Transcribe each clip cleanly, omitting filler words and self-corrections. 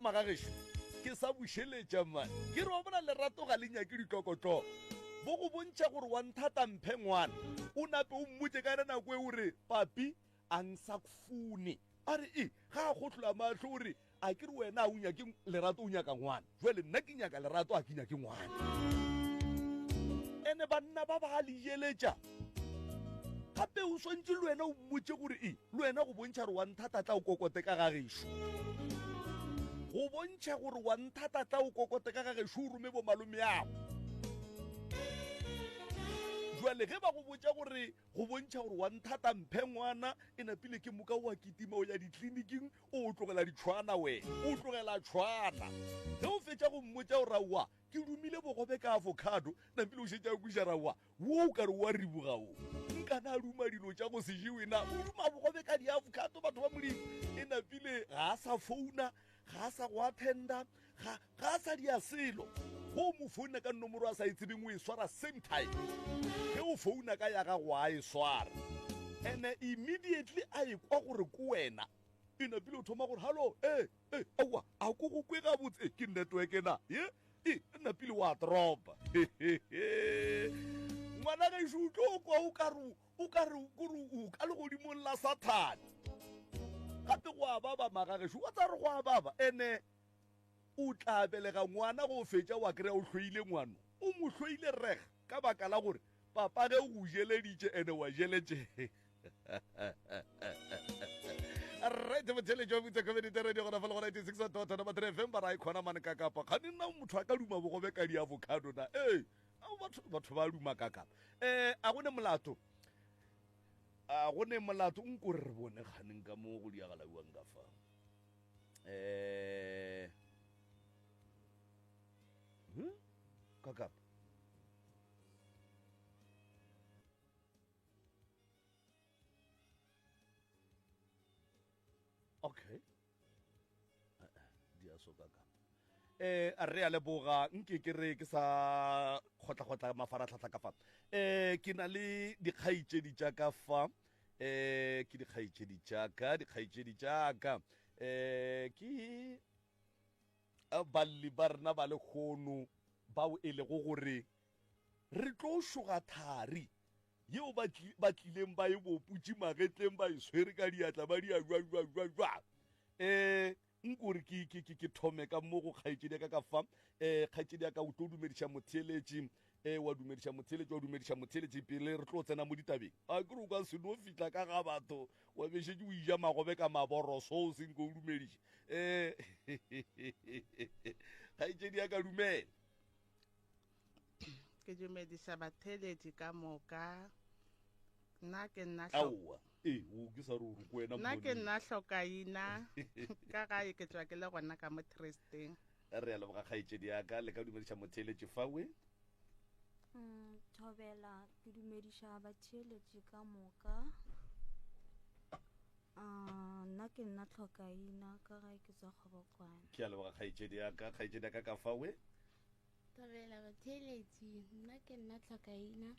magagesho ke sa bušeletša man ke re wa bona lerato ga le nyake ditlokotlo bo go bontšha gore wa nthata mphe ngwana o nape o mmotse ka nako e o re papi a nsakfune a re ga a gotlhola matlho o re a ke re wena o nyake lerato o nyaka ngwana jwale nna ke nyaka lerato a ke nyake ngwana ene banna ba ba le jeletša gape o swantse le wena o mmotse gore le wena go bontšha gore wa nthata tla o kokote ka gagešo go bontšha gore wa nthata tla o kokote ka gagešo o rome bo malome yago jwale ge ba go botša gore go bontšha gore wa nthata mphe ngwana e napile ke moka wa kitima o ya ditleliniking o tlogela ditshwana wena o tlogela tshwana ge o fetša go mmotša gore aowa ke dumile bogobe ka avocado napile o šetša kwiša raowa wo o ka re wa ribogao nkana a duma dilo tša go se jewena o duma bogobe ka diavocado batho ba modimo e napile ga a sa founa ga a sa go attenda ga a sa dia selo go mo founa ka nomoro a sa e tsebeng o e swara same time ge o founa ka ya gago a e swara and immediately a e kwa gore ko wena e napile o thoma gore hallo aowa a ko go kwe gabotse ke network na e napile wa dropa ngwana ge se utlo kwa o ka le godimong la sathane gape go a baba magageso wa tsa re go a baba ene o tla belega ngwana go fetša wa kry-a o tlhoile ngwano o mo tlhoile rega ka baka la gore papa ge o go jeleditše ene wa jeletše right motheletši wa botsa community radio gona fela go 96 number 3 fm bara e kgona mane ka kapa ga nna motho a ka duma bogobe ka diavocado na batho ba duma ka kapa a gone molato nko re bone kganeng ka mo go diagalauang ka fa ka kapa okay di a so ka kapa a re a leboga nke ke re ke sa kgotla mafaratlhatlha ka fa ke na le dikgaitšedi tša ka fa ke dikgaitšedi tšaka ke balli ba rena ba lekgono bao e lego gore re tlo šoga thari yeo ba tlileng ba e boputse magetleng ba e swere ka diatla ba di a jwa nkore ke thome ka mo go kgaitšedi ka ka fa kgaitšedi ya ka o tlo dumediša motheeletši wa dumediša motheeletši pele re tlo tsena mo ditabeng a kere o ka se no fitlha ka ga batho wa bešetse o ija magobe ka maboro so o senko o dumediša kgaitšedi ya ka dumela ke dumediša batheeletši ka moka nna ke nna ke sa re o ko wena nna ke nna hlokaina ka gae ke tswa ke le gona ka mo trusteng re a leboga kgaitšedi ya ka le ka dumediša motheeletši fawe thobela ke dumediša batheeletši ka moka nna ke nna hlokaina ka gae ke tswa kgobokwane ke a leboga kgaitšedi ya ka ka fawe thobela batheeletši nna ke nna hlokaina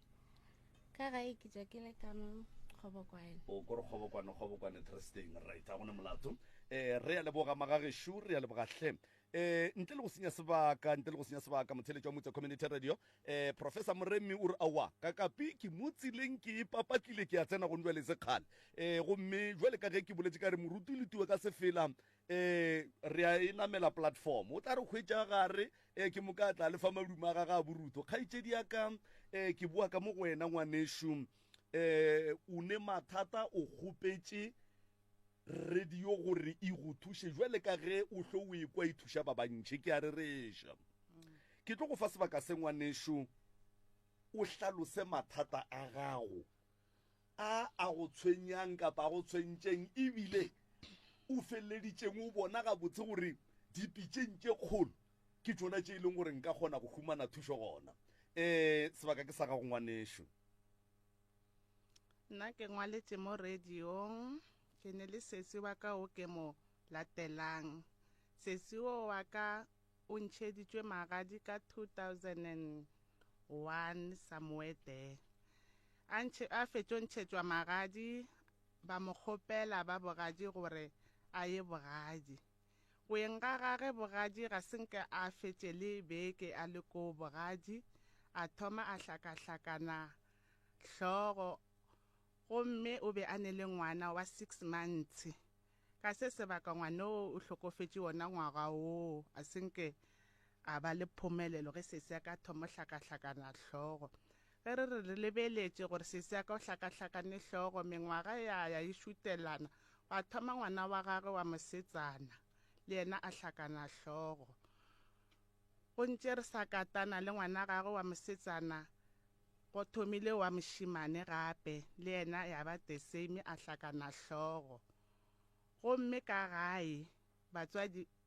ka gae ke tswa ke le ka mo kgobokwane o kore kgobokwane trusting right a gone molato re a leboga magagesho re a leboga hle ntle le go senya sebaka motheeletši wa motse community radio professor moremi o re aowa ka kapi ke mo tseleng ke ipapatlile ke a tsena go ndwa le sekgale gomme jwale ka ge ke boletse ka re moruti le tiwa ka se fela re a e namela platform o tla re hwetša gare ke mo ka tla lefa maduma ga ga boruto kgaitšedi ya ka ke bua ka mo go wena ngwanešo o ne mathata o kgopetše radio gore e go thuše jwale ka ge o hlo o ekwa e thuša ba bantši ke a rereša ke tlo go fa sebaka se ngwanešo o hlalose mathata a gago a go tshwenyang kapa a go tshwentšeng ebile o feleleditšeng o bona gabotse gore dipitšeng tše kgolo ke tšona tše e leng gore nka kgona go humana thušo gona sebaka ke sa gago ngwanešo nna ke ngwaletše mo radiong ke ne le sesi wa ka o ke mo latelang sesi wa ka o ntšheditšwe magadi ka 2001 somewhere there a fetšo ntšhetšwa magadi ba mo kgopela ba bogadi gore a ye bogadi koeng ga gage bogadi ga senke a fetše le beke a le ko bogadi a thoma a hlakahlakana hlogo gomme o be a ne le ngwana wa 6 months ka se sebaka ngwana o hlokofetše wona ngwaga o a senke a ba le phomelelo ge sese ka thoma hlakahlakana hlogo ge re lebeletše gore sese ka o hlakahlakane hlogo mengwaga ya e šutelana wa thoma ngwana wa gagwe wa mosetsana le yena a hlakana hlogo go ntše re sa katana le ngwana gagwe wa mosetsana go thomile wa mošimane gape le yena ya ba the same a hlakana hlogo gomme ka gae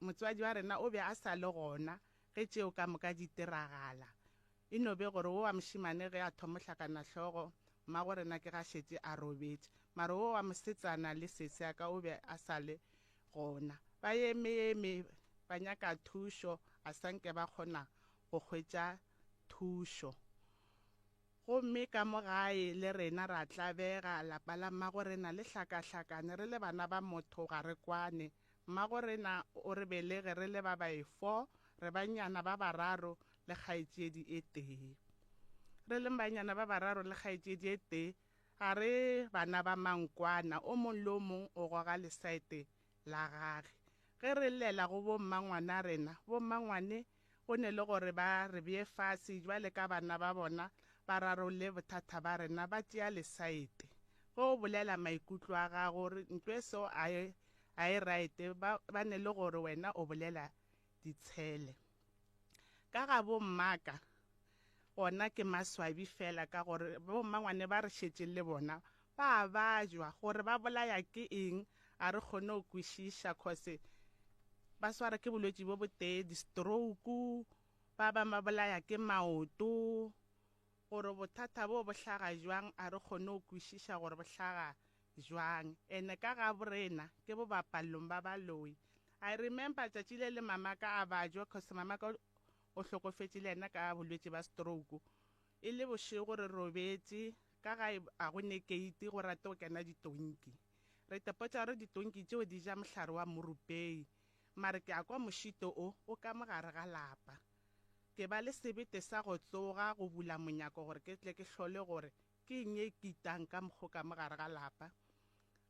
motswadi wa rena o be a sa le gona ge tšeo ka moka di tiragala e no be gore wo wa mošimane ge a thoma hlakana hlogo mma go rena ke ga šetse a robetše mara wo wa mosetsana le sese ka o be a sa le gona ba eme ba nyaka thušo a sanke ba kgona go hwetša thušo gomme ka mo gae le rena ra tlabega lapa la mmagorena le hlakahlakane re le bana ba motho ga re kwane mmagorena o re belege re le ba bae4 re banyana ba bararo le kgaetšedi e tee re le banyana ba bararo le kgaetšedi e tee ga re bana ba mankwana o mong le o mong o goga lesaete la gage ge re llela go bommangwana rena bommangwane go ne le gore ba re bee fase jwale ka bana ba bona ba rarolle bothata ba rena ba tšea lesaete ge o bolela maikutlo a ga gore ntwe so a e raete ba ne le gore wena o bolela ditshele ka ga bommaka gona ke maswabi fela ka gore bommangwane ba re šetše le bona ba bajwa gore ba bolaya ke eng a re kgone go kwešiša cause ba swara ke bolwetši bo botee di-stroke ba ba bolaya ke maoto gore bothata bo hlaga jwang a re kgone go kwešiša gore bo hlaga jwang ene ka ga borena ke bo bapallong ba baloi I remember tšatši le mamaka a bajwa cause mamaka o hlokofetše le yena ka bolwetši ba stroke e le bošego re robetše ka ga a go nekeite go rate go kena ditonki re tepotša gore ditonki tšeo di ja mohlare wa morupei mare ke a kwa mošito o ka mogare ga lapa ke ba le sebete sa go tsoga go bula monyako gore ke tle ke hlole gore ke eng e kitang ka mokgo ka mogare ga lapa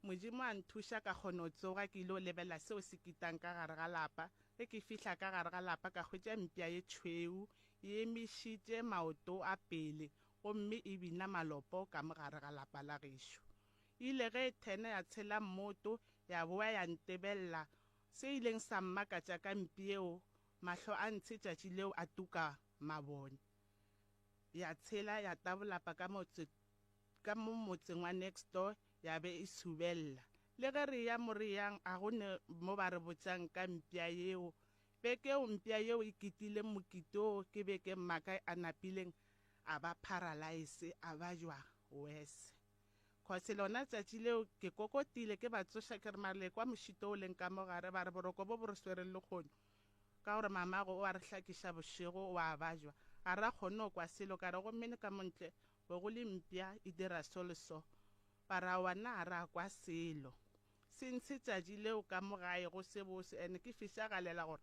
modimo a nthuša ka kgona go tsoga ke ile o lebela seo se kitang ka gare ga lapa ge ke fihla ka gare ga lapa ka hwetša mpša ye tšhweu ye emišitše maoto a pele gomme e bina malopo ka mogare ga lapa la gešo ile ge thene ya tshela mmoto ya boa ya ntebelela se ileng sa mmakatša ka mpi eo mahlo a ntshe tšatši leo a tuka mabone ya tshela ya tabolapa ka mo motseng wa next door ya be e subelela le ge re ya moreyang a gone mo ba re botšang ka mpša yeo beke eo mpša yeo e kitile mokite o ke beke mmaka a napileng a ba paralyze a ba jwa wese cause lona tšatši leo ke kokotile ke ba tsoša ke re male kwa mošito o leng ka mogare ba re boroko bo bo re swereng le kgono ka gore mamago o a re hlakiša bošego o a bajwa a ra kgone go kwa selo ka re gommene ka montle go go le mpša e dira soloso ba ra wana a ra kwa selo se ntshe tšatši leo ka mogae go se bose ene ke fišagalela gore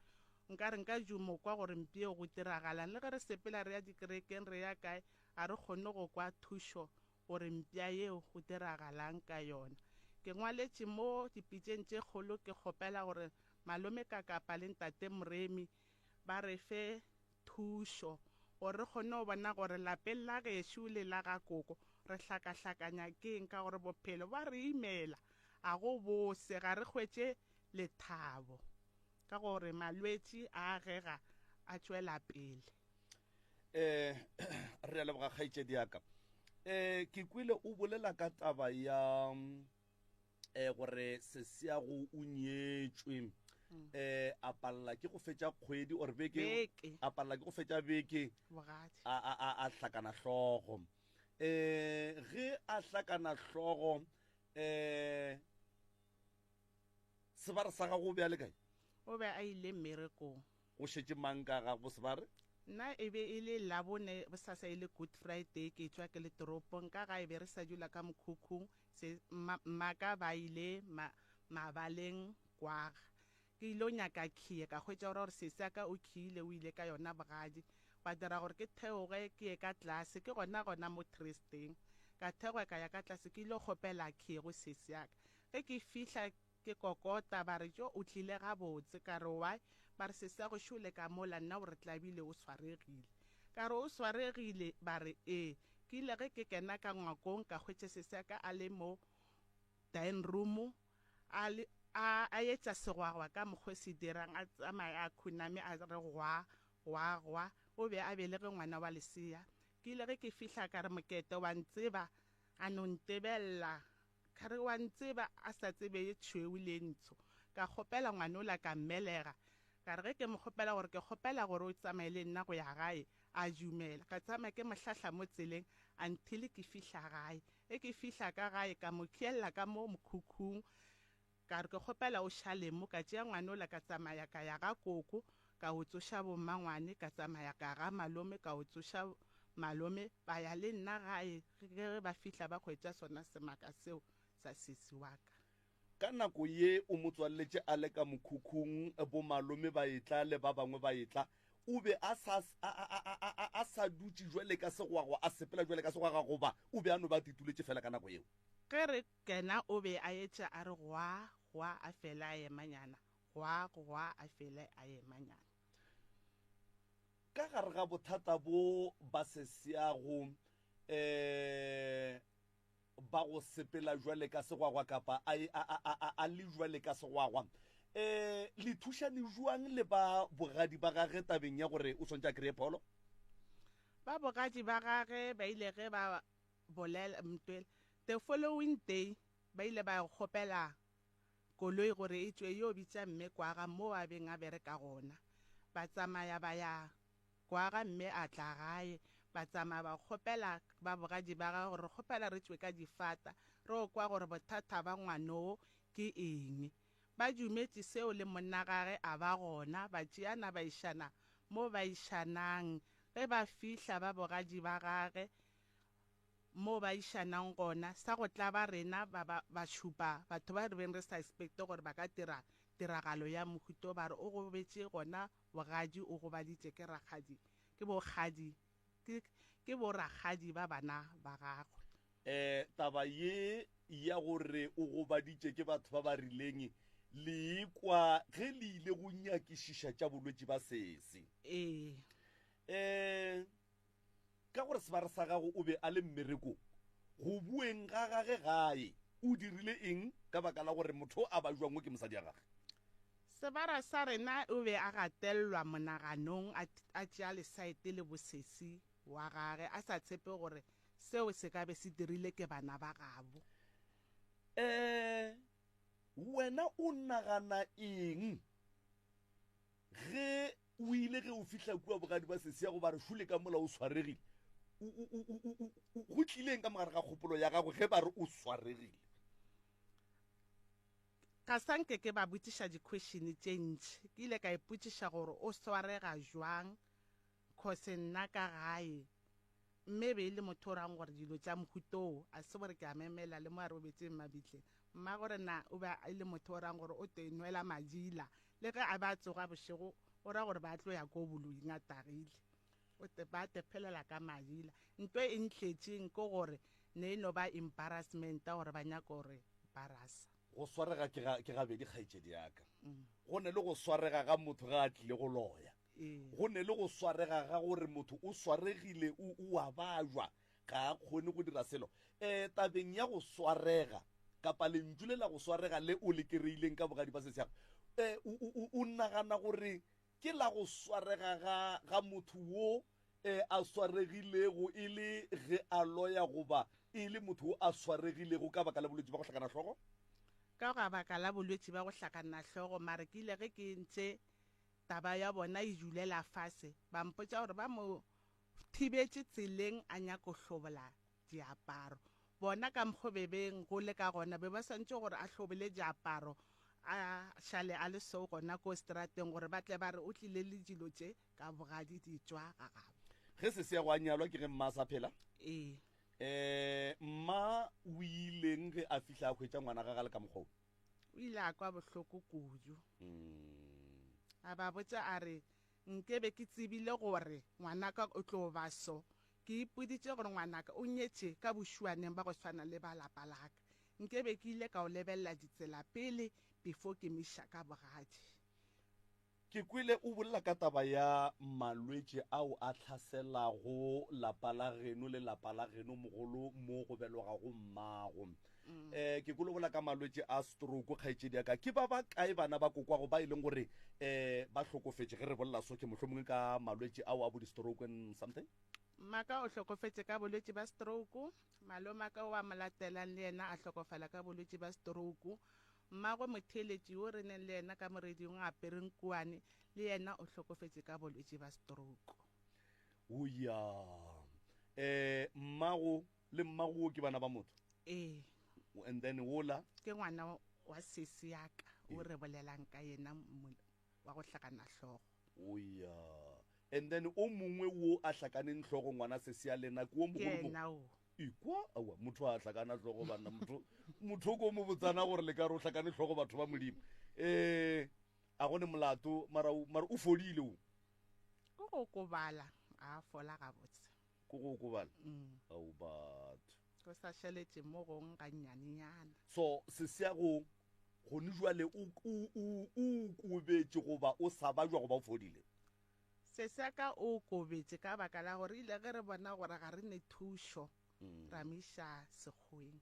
nka re nka jumo kwa gore mpšeo go tiragalang le ge re sepela re ya dikerekeng re ya kae a re kgone go kwa thušo gore mpša yeo go diragalang ka yona ke ngwaletše mo dipitšeng tše kgolo ke kgopela gore malome ka kapa le ntate Moremi ba re fe thušo gore re kgone go bona gore lapeng la gešo le la ga koko re hlakahlakanya keng ka gore bophelo ba re imela a go bose ga re hwetše lethabo ka gore malwetši a agega a tšwela pele re a leboga kgaetšedi yaka ke kwile o bolela ka taba ya gore sesiago o nyetšwe a palela ke go fetša kgwedi or beke a palela ke go fetša beke a hlakana hlogo ge a hlakana hlogo sebare sa gago o be a le kae o be a ile mmerekong o šetše mang ka ga bo sebare nna e be e le labone bosasa e le Good Friday ke tšwa ke le toropong ka ga e be re sa dula ka mokhukhung mmaka ba ile mabaleng kwaga ke ilo nyaka khie ka hwetša gore sese ka o khiile o ile ka yona bogadi wa dira gore ke theoge ke ye ka tlase ke gona mo tresteng ka theoga ka ya ka tlase ke ilo kgopela khie go sese yaka ge ke fihla ke kokota ba re jo o tlile gabotse ka re why ba re sese go šole ka mola nna gore tlabile o swaregile ka re o swaregile ba re ee ke ile ge ke kena ka ngwakong ka hwetše sese ka a le mo dining room a etša segwagwa ka mokgwa se dirang a tsamaya a khuname a re gwa o be a belege ngwana wa lesea ke ile ge ke fihla ka re mokete wa ntseba a no ntebella ka re wa ntseba a sa tsebe ye tšhweu le ntsho ka kgopela ngwana ola ka mmelega ka re ge ke mo kgopela gore ke kgopela gore o tsamaye le nna go ya gae a dumela ka tsamaya ke mohlahla mo tseleng until ke fihla gae ge ke fihla ka gae ka mo khiela ka mo mokhukhung ka re ke kgopela o šalemo ka tšea ngwana ola ka tsamaya ka ya ga koko ka o tsoša bommangwane ka tsamaya ka ga malome ka o tsoša malome ba ya le nna gae ge ba fihla ba hwetša sona semaka seo sa sesi wa ka ka nako ye o motswalletše a le ka mokhukhung bo malome ba etla le ba bangwe ba etla o be a sa dutse jwale ka segwagwa a sepela jwale ka segwagwa goba o be a no ba tituletše fela ka nako yeo ge re kena o be a etša a re gwa a fela a emanyana gwa a fela a emanyana ka gare ga bothata bo ba seseago ba go sepela jwale ka segwagwa kapa a le jwale ka segwagwa le thušane jwang le ba bogadi ba gage tabeng ya gore o swantse a kry-e pholo ba bogadi ba gage ba ile ge ba bolela mtwele the following day ba ile ba kgopela koloi gore e tšwe yo bitša mme kwaga mo a beng a bereka gona ba tsamaya ba ya kwaga mme a tla gae ba tsamaya ba kgopela ba bogadi ba gage gore kgopela re tšwe ka difata re o kwa gore bothata ba ngwanoo ke eng ba dumetše seo le monna gage a ba gona ba tšeana ba išana mo ba išanang ge ba fihla ba bogadi ba gage mo ba išanang gona sa go tla ba rena ba šupa batho ba re beng re sa expecte gore ba ka dira tiragalo ya mohuto ba re o go betše gona bogadi o go baditše ke boragadi ba bana ba gagwe taba ye ya gore o go baditše ke batho ba ba rileng le kwa ge le ile go nyakišiša tša bolwetši ba sese ka gore sebare sa gago o be a le mmereko go bueng ga gage gae o dirile eng ka baka la gore motho a ba jwangwe ke mosadi ya gage sebara sa rena o be a gatelelwa monaganong a tšea lesaete le bosesi wa gage a sa tshepe gore seo se ka be se dirile ke bana ba gabo wena o nagana eng ge o ile ge o fihla kua bogadi ba sesi ya go ba re šule ka mola o swaregile go tlileng ka mogare ga kgopolo ya gago ge ba re o swaregile ka sanke ke ba botšiša di-question tše ntši ke ile ka ipotšiša gore o swarega jwang cause nna ka gae mme be e le motho o rang gore dilo tša mohutoo a se gore ke a memela le mo a re o betseng mabitleng mma gore na o be e le motho o rang gore o te nwela madila le ge a ba tsoga bošego o ra gore ba tlo ya ko boloing a tagile ba tephelela ka madila ntho e ntletšeng ke gore ne e no ba embarrassment gore ba nyaka gore barasa go swarega ke gabedi kgaetšedi yaka go ne le go swarega ga motho ga a tlile go loya go ne le go swarega ga gore motho o swaregile o a bajwa ga a kgone go dira selo tabeng ya go swarega kapa lentšu le la go swarega le o le kry-ileng ka bogadi ba sesiago o nagana gore ke la go swarega ga motho wo a swaregilego e le ge a loya goba e le motho wo a swaregilego ka baka la bolwetši ba go hlakana hlogo ka ga baka la bolwetši ba go hlakana hlogo mare ke ile ge ke ntše taba ya bona e julela fase ba mpotša gore ba mo thibetše tseleng a nyako hlobola diaparo bona ka mokgobebeng go le ka gona be ba swantse gore a hlobole diaparo a šale a le seo gona ko strateng gore ba tle ba re o tlile le dilo tše ka bogadi di tšwa ga gabo ge se se ya go a nyalwa ke ge mma a sa phela mma o ileng ge a fihla a hwetša ngwana ga le ka mokgwa o ile a kwa bohloko kudu Mm. a ba botsa a re nkebe ke tsebile gore ngwanaka o tlo ba so ke ipoditse gore ngwanaka o nyetše ka bošuaneng ba go tshwana le ba lapa laka nkebe ke ile ka o lebelela ditsela pele before ke miša ka bogadi ke kwile o bolela ka taba ya malwetse ao a tlhaselago lapa la geno le lapa la geno mogolo mo go belogago mmago ke kwile o bolela ka malwetse a stroke kgaetsedi ya ka ke ba ba kae bana ba kokwago ba e leng gore ba tlhokofetse ge re bolela so ke mohlomongwe ka malwetse ao a bo di-stroke and something mmaka o hlokofetse ka bolwetse ba stroke malomaka o a molatelang le yena a hlokofala ka bolwetse ba stroke mmagwe motheletši o re neng le yena ka moreding a apereng kuane le yena o hlokofetse ka bolwetse ba stroke oya mmago le mmago ke bana ba motho ee and then wola ke ngwana wa sesi yaka o re bolelang ka yena wa go hlakana hlogo oya and then o mongwe wo a hlakaneng tlhogo ngwana se se ya lena ke wo ke mogolo yena o ikwa awa motho a hlakana tlhogo banna motho ko mo botsana gore le ka re o hlakane tlhogo batho ba modimo a gone molato mara o fodile o ko go kobala a fola gabotse ko go kobala Mm. au batho go sa šeletše mo gong ga nyanenyana so se se ya go gone jwale o kubetse goba o sa ba jwa goba o fodile se sa ka o kobetse ka baka la gore ile ge re bona gore ga re ne thušo ra miša sekgweng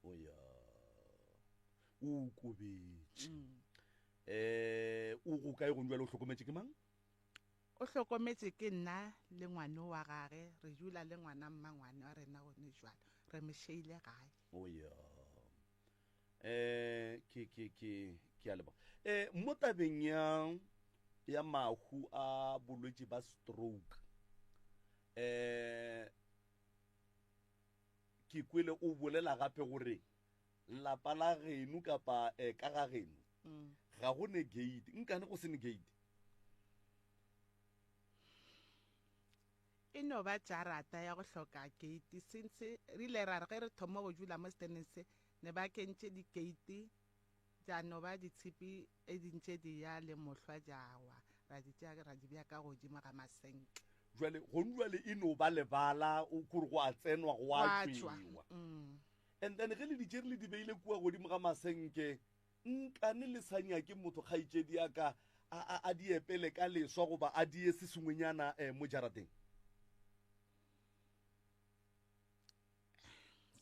oya o kubetse Mm. o go kae go jwale o hlokometse ke mang o hlokometse ke nna le ngwane wa gage re dula le ngwana mmangwane wa rena gone jwalo re mešeile gae oya ke a leboga mo tabeng ya mahu a bolwetse ba stroke ke kwele o bolela gape gore lapa la geno kapa ka ga geno Mm. ga go ne gate nkane go se ne gate e no ba jarata ya go hloka gate since re ile ra re ge re thoma go dula mo staneng se ne ba kentše di-gate ja no ba ditshepi e dintše di ya le mohlwa jawa ra di tšea ra di bea ka godimo ga masenke jwale gone jwale e no ba lebala o kore go a tsenwa go a Gwa tšwa. tšwewa Mm. and then ge le ditšere le di beile kua godimo ga masenke nkane le sa nyake motho kgaitsedi yaka a di epele ka leswa goba a die se sengwenyana mo jarateng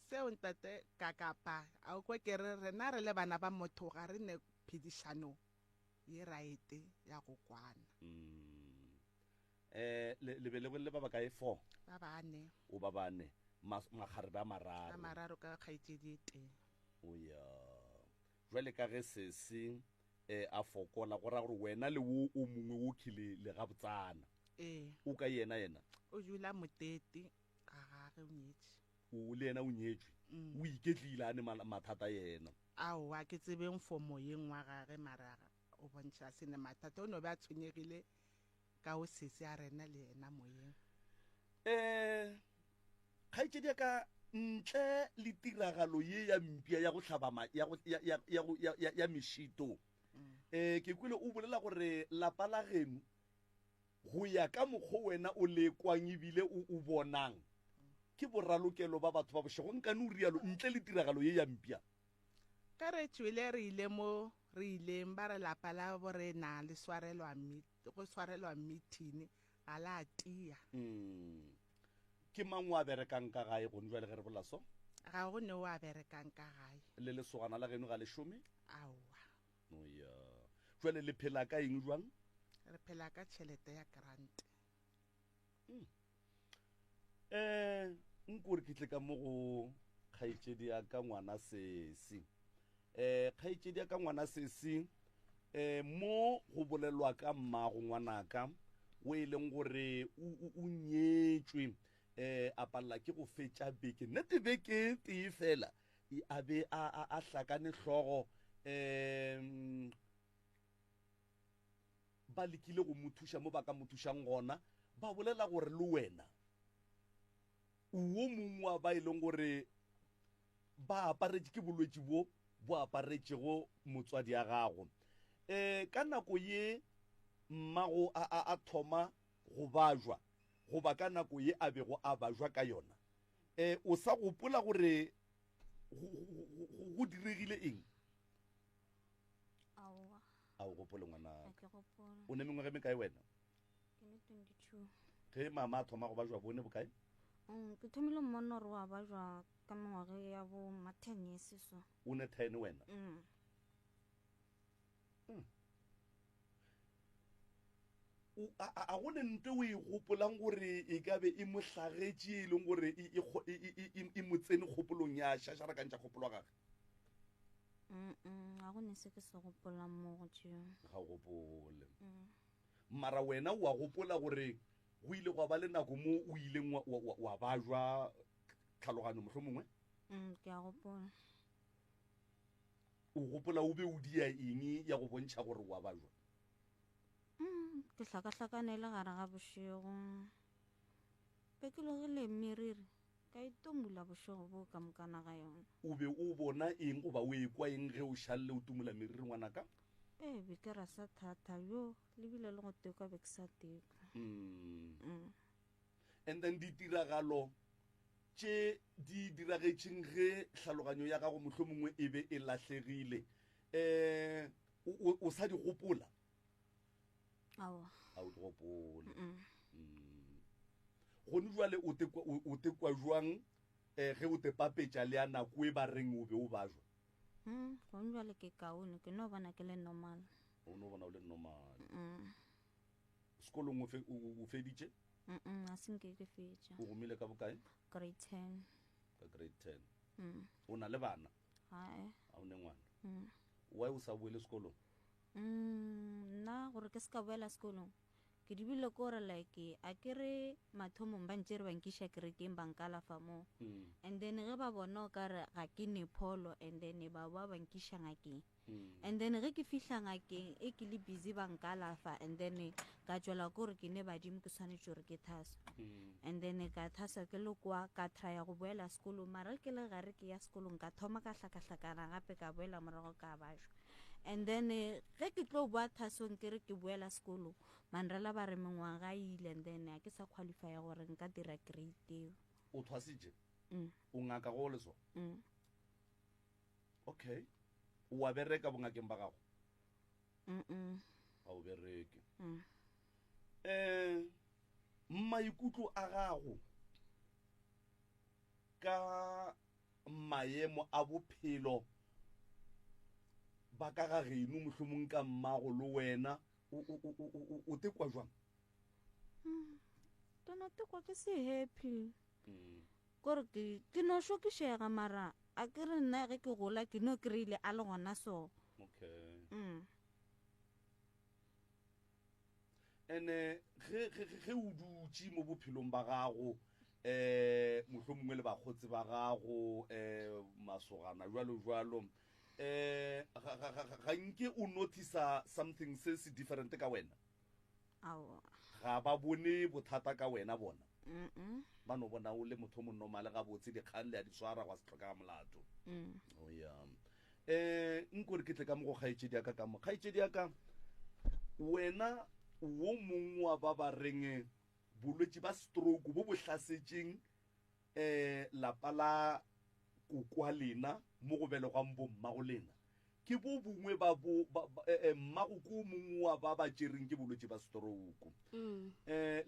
seo ntate ka kapa a o kwe ke re rena re le bana ba motho ga re ne phedišano ye raete ya go kwana le be le bolele ba ba kae 4 ba bane o ba bane magarebe a a mararo mararo ka kgaitsedi e teng oya jwale ka ge sese a fokola go ra gore wena le wo o mongwe o khile le ga botsana ee o ka yena o dula motete ka gage o nyetše o le yena o nyetswe o iketlile a ne mathata yena aowa ke tsebeng for moyeng wa gage maraga o bontšha sene mathata o no be a tshwenyegile ka o sese a rena le yena moyeng kgaitsedi ya ka ntle le tiragalo ye ya mpia ya go tlhaba ya mešito ke kwile o bolela gore lapa la geno go ya ka mokgwa wena o lekwang ebile o bonang ke boralokelo ba batho ba bošego nkane o rialo ntle le tiragalo ye ya mpia ka re tšwele re ile mo re ileng ba re lapa la borena le go swarelwa meeting ga la tia ke mang wa berekang ka gae gone jwa le ge re bola so ga go ne o a berekang ka gae le lesogana la geno ga le šome aowa oya jwale le phela ka eng jwang re phela ka tšhelete ya grant nkore ke tle ka mo go kgaitsedi ya ka ngwana sesi kgaitsedi ya ka ngwana sesi mo go bolelwa ka mmago ngwanaka o e leng gore o nyetswe a palela ke go fetša beke nnete beke tee fela a be a hlakane hlogo ba lekile go mothuša mo ba ka mothušang gona ba bolela gore le wena wo mongwe wa ba e leng gore ba aparetse ke bolwetse bo bo aparetšego motswadi ya gago ka nako ye mmago a thoma go bajwa goba ka nako ye a bego a bajwa ka yona o sa gopola gore go diregile eng aowa a o gopole ngwana ga ke gopola o ne mengwe ge mekae wena ke le 22 ge mama a thoma go bajwa bone bokae ke thomile mmona gore wa bajwa ka mengwage ya bo ma 10 years so o ne 10 wena a gone nte o e gopolang gore e ka be e mo hlagetše e leng gore e mo tsene kgopolong ya šašarakantša kgopolo wa gage ga go ne se ke se gopolang mo go tšeo ga o gopole mara wena wa gopola gore go ile go ba le nako mo o ileng wa bajwa tlhaloganyo mohlho mongwe ke a gopola o gopola o be o dia eng ya go bontšha gore wa bajwa ke hlakahlakane le gare ga bošego be ke logile meriri ka itomola bošego bo ka mokana ga yona o be o bona eng goba o ekwa eng ge o šalle o tumola meriri ngwanaka be ke rasa thata yo lebile le go tekwa be ke sa tekwa and then ditiragalo tše di diragetšeng ge tlhaloganyo ya gago mohlho mongwe e be e latlhegile o sa di gopola aowa a o di gopole gone jwale o tekwa jwang ge o te papetša le ya nako e ba reng o be o bajwa gone jwale ke kaone ke no bona ke le normal o no bona o le normal sekolong o feditše a senke ke fetša o gomile ka bokae grade 10 ka grade 10 o na le bana gae a o ne ngwana why o sa boele sekolong nna gore ke se ka boela sekolong ke dibile ko gore like a ke re mathomong ba ntse re bankiša kerekeng bankalafa mo and then ge ba bona o ka re ga ke ne pholo and then ba boa bankiša ngakeng and then ge ke fihla ngakeng e ke le busy bankalafa and then ka tswela ko gore ke ne badimo ke tshwanetse gore ke thasa and then ka thasa ke le kwa ka trya go boela sekolong mara ke le gare ke ya sekolong ka thoma ka hlakahlakana gape ka boela morago ka bajwa and then ge ke tlo boa thasong ke re ke boela sekolo manrela ba re mengwaga ile and then a ke sa qualifya gore nka dira grade eo o thwasitše o ngaka go leswa okay o a bereka bongakeng ba gago ga o bereke maikutlo a gago ka maemo a bophelo ba ka ga geno mohlomong ka mmago le wena o tekwa jwang tona tekwa ke se happy kore ke no šokišega mara a ke re nna ge ke gola ke no kry-ile a le gona so okay ene ge o dutse mo bophelong ba gago mohlomongwe le bakgotsi ba gago masogana jwalo ga nke o notice something se se different ka wena ga ba bone bothata ka wena bona ba no bona o le motho mo normal ga botse dikgang le a di swara go se tlhoka molato nkore ke tle ka mo go kgaetšedi ya ka mo kgaetšedi ya ka wena wo mongwe wa ba ba reng bolwetse ba stroke bo bo hlasetšeng lapa la kokwa lena mo go belegwang bo mmago lena ke bo bongwe ba mmago ko mongwe wa ba ba tšereng ke bolwetse ba stroke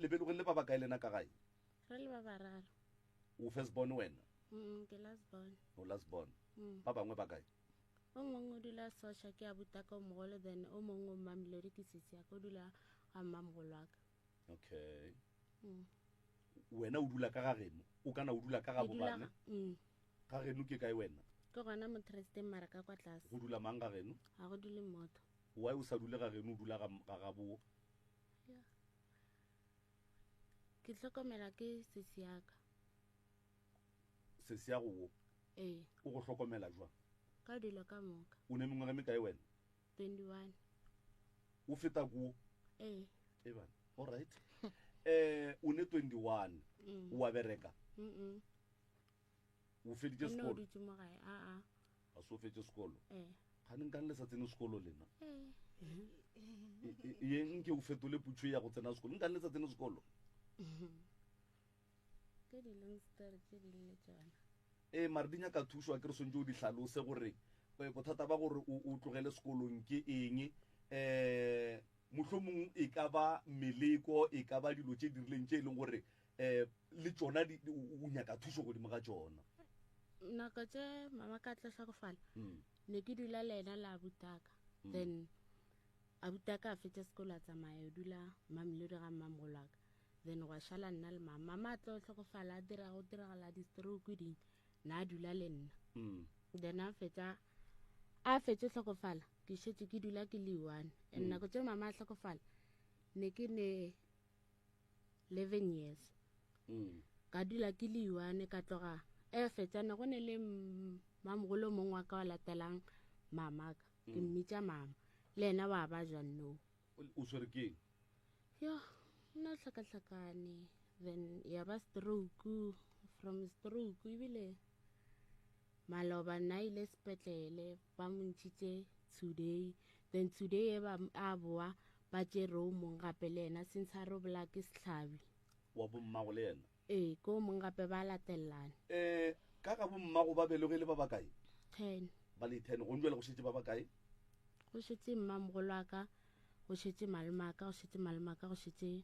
lebelogeng le ba ba kae lena ka gae re le ba bararo o first born wena ke last born o last born ba bangwe ba kae o mongwe o dula soša ke a butaka o mogolo then o mongwe o mmamoledi ke sesi ya ka o dula a mmamogolo wa ka okay wena o dula ka ga geno o kana o dula ka ga bobane ga geno ke kae wena ke gona motresteng mara ka kwa tlase go dula mang ga geno ga go dule motho why o sa dule ga geno o dula ga gabo ke tlhokomela ke sesi ya ka sesi ya go o go hlokomela jwa ka dilo ka moka o ne mengwe me kae wena 21 o feta go bana all right o ne 21 o a bereka o feditše sekolo o dutse mo gae a so fetse sekolo Eh. ga ne nkang le sa tsene sekolo lena Eh. yeng ke o fetole putso ya go tsena sekolo nkang le sa tsene sekolo Ke di-long story tse dingwe tsona. mare di nyaka thuso a ke re swantse o di tlhalose gore bothata ba gore o tlogele sekolong ke eng mohlomong e ka ba meleko e ka ba dilo tse di rileng tse e leng gore le tsona o nyaka thuso godimo ga tsona Nako tse mama ka tla tlhokofala ne ke dula le ena la abutaka then abutaka a fetsa sekolo a tsamaya o dula Mamelodi ga mmamogolwaka then wa šala nna le mama a tlo tlhokofala go diragala di-stroke ding na a dula le nna then a fetse tlhokofala ke šetse ke dula ke le one and nako tse mama a tlhokofala ne ke ne 11 years ka dula ke le one ka tloga fetsa ne go ne le mamogolo mongwe wa ka wa latelang mamaka ke mmitsa mama le ena wa ba jwa no o swere ke eng yo nna tlhakatlhakane then ya ba stroke from stroke ebile maloba nna ile sepetlele ba montšhitse today then today a boa ba tšere o mongwe gape le ena since a robola ke setlhabi wa bommago le ena ee ke o mongwe gape ba latelelane ka ga bommago ba belegile ba bakae 10 ba le 10 go njwele go šetse ba bakae go šetse mmamogolo wa ka go šetse malomaka go šetse malomaka go šetse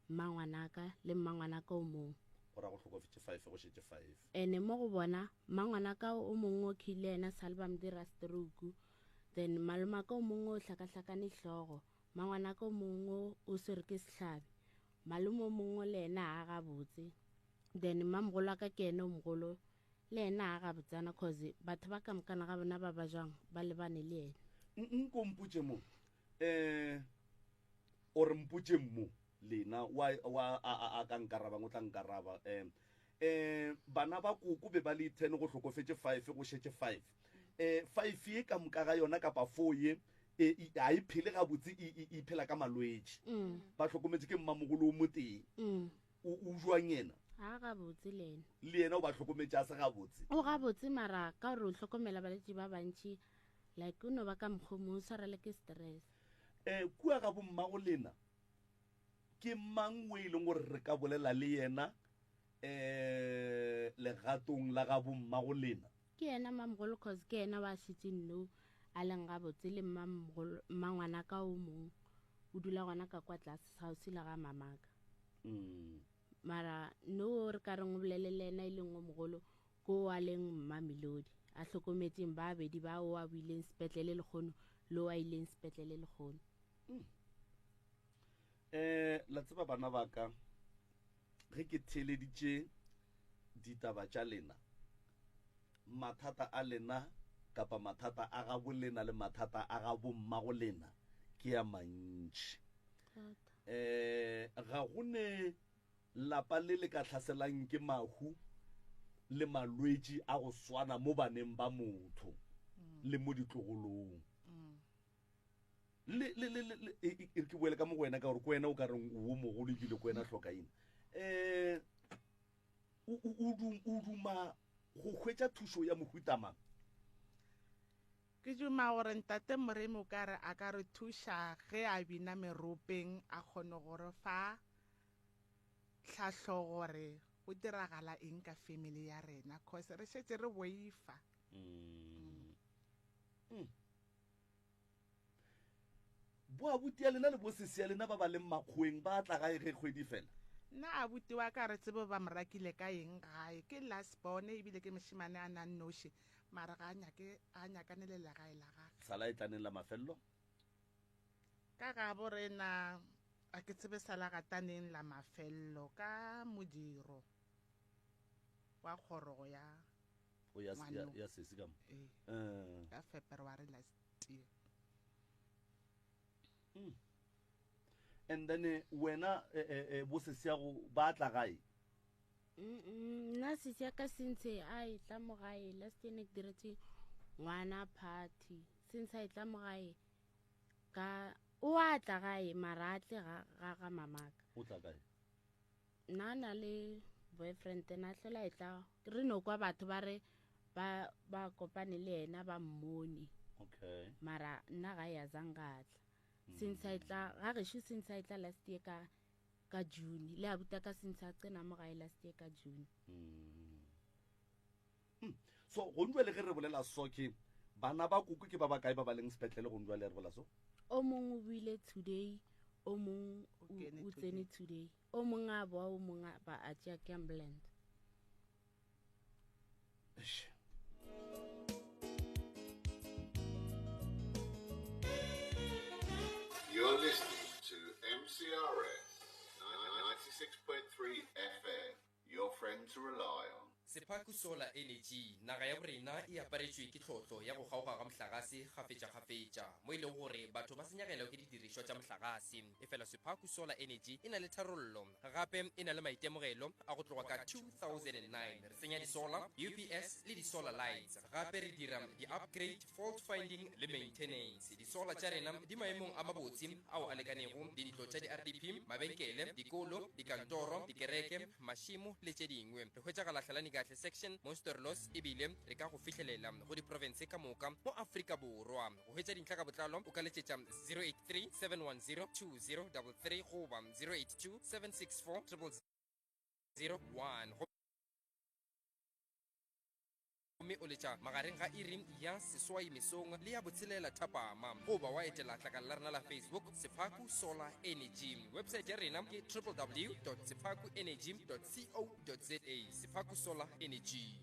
mmangwanaka le mmangwanaka o mongwe go ra go tlhokofetse 5 go šetse 5 ene mo go bona mmangwanaka o mongwe o khile ena sale ba modira stroke then malomaka o mongwe o hlakahlakane hlogo mmangwanaka o mongwe o swere ke setlhabi malome o mongwe le ena a gabotse then mmamogolo wa ka ke ene o mogolo le ena a gabotsana cause batho ba ka mokana ga bona ba ba jang ba lebane le ena nko mputse mo ore mputse mo lena wa a ka nkarabang o tla nkaraba bana ba koko be ba le 10 go tlhokofetse 5 go šetse 5 5 ye ka moka ga yona kapa 4 ye a e phele ga botse e phela ka malwetse ba tlhokometse ke mmamogolo o moteng o jwang yena a gabotse le ena le yena o ba tlhokometse a se ga botse o gabotse mara ka gore o tlhokomela baletši ba bantši like o no ba ka mokgomo o tshwarele ke stress kua ga bommago lena ke mang o e leng gore re ka bolela le yena legatong la ga bommago lena ke ena mmamogolo cause ke ena wa šitseng no a leng gabotse le mmangwana ka o mongwe o dula gona ka kwa tlase gausi le ga mamaka mara no re ka reng o bolele le ena e leng o mogolo ko a leng Mamelodi a tlhokometseng ba bedi ba o a buileng sepetlele le kgono le o a ileng sepetlele le kgono la tseba bana ba ka ge ke theeleditše ditaba tša lena mathata a lena kapa mathata a ga bolena le mathata a ga bommago lena ke ya mantši ga go ne lapa le le ka tlhaselang ke mahu le malwetši a go swana mo baneng ba motho le mo ditlogolong ke boele ka mo go wena ka gore ko wena o ka reng o mogolo ebile ko wena hlokaina o duma go hwetša thušo ya mohutama ke duma gore ntate Moremi o ka re a ka re thuša ge a bina meropeng a kgone gore fa tlhahlo gore go diragala eng ka family ya rena cause re šetse re boifa bo abuti ya lena le bo sesi ya lena ba ba leng makgweng ba tla gae ge kgwedi fela nna abuti wa ka re tsebe ba morakile ka eng gae ke last born ebile ke mošimane a nang noši mara ga a nyakane le legae la gage sala e tlaneng la mafelelo ka ga bo rena a ke tsebe salagataneng la mafelelo ka modiro wa kgorogo ya ya sesi ka mo ka February last year and then wena bo sesi ya go ba tla gae nna sesi ya ka sentse a e tla mo gae last year ne ke diretse ngwana party since a e tla mo gae ka o a tla gae mara a tle ga mamaka o tla kae nna na le boyfriend na hlola e tla re no kwa batho ba re ba kopane le ena ba mmone okay mara nna ga ya zangatla since I tla ga re shu since I tla last year ka June le abutaka since a tsena mo gae last year ka June so go ntwa le ge re bolela soke bana ba kuku ke ba ba kae ba ba leng sepetlele go ntwa le re bola so o mong o buile today o mong o tsene today o mong a boa o mong ba a tšea ke ambulance You're listening to MCRS 96.3 FM, your friend to rely on. Sepaku Solar Energy naga ya borena e aparetswe ke tlhotlo ya go gauga ga motlakase gafetša mo ile gore batho ba senyagela ke didiriswa tša motlakase e fela Sepaku Solar Energy e na le tharollo gape e na le maitemogelo a go tloga ka 2009 re tsenya di-solar UPS le di-solar lights gape re dira di-upgrade fault finding le maintenance di-solar tša rena di maemong a mabotse ao a lekanego le ditlo tša di-RDP mabenkele dikolo dikantoro dikereke mašimo le tše dingwe re hwetša galatlhalani kahle section monsterlos ebile re ka go fitlhelela go diprovince ka moka mo Afrika Borwa go hwetša dintlha ka botlalo o ka letšetša 083 710 2033 goba 082 764 0001 mme o letša magareng ga iri ya seswai mesong le ya botshelela thapama goba wa etela tlakala la rena la Facebook Sepaku Solar Energy website ya rena ke www.sepakuenergy.co.za Sepaku Solar Energy.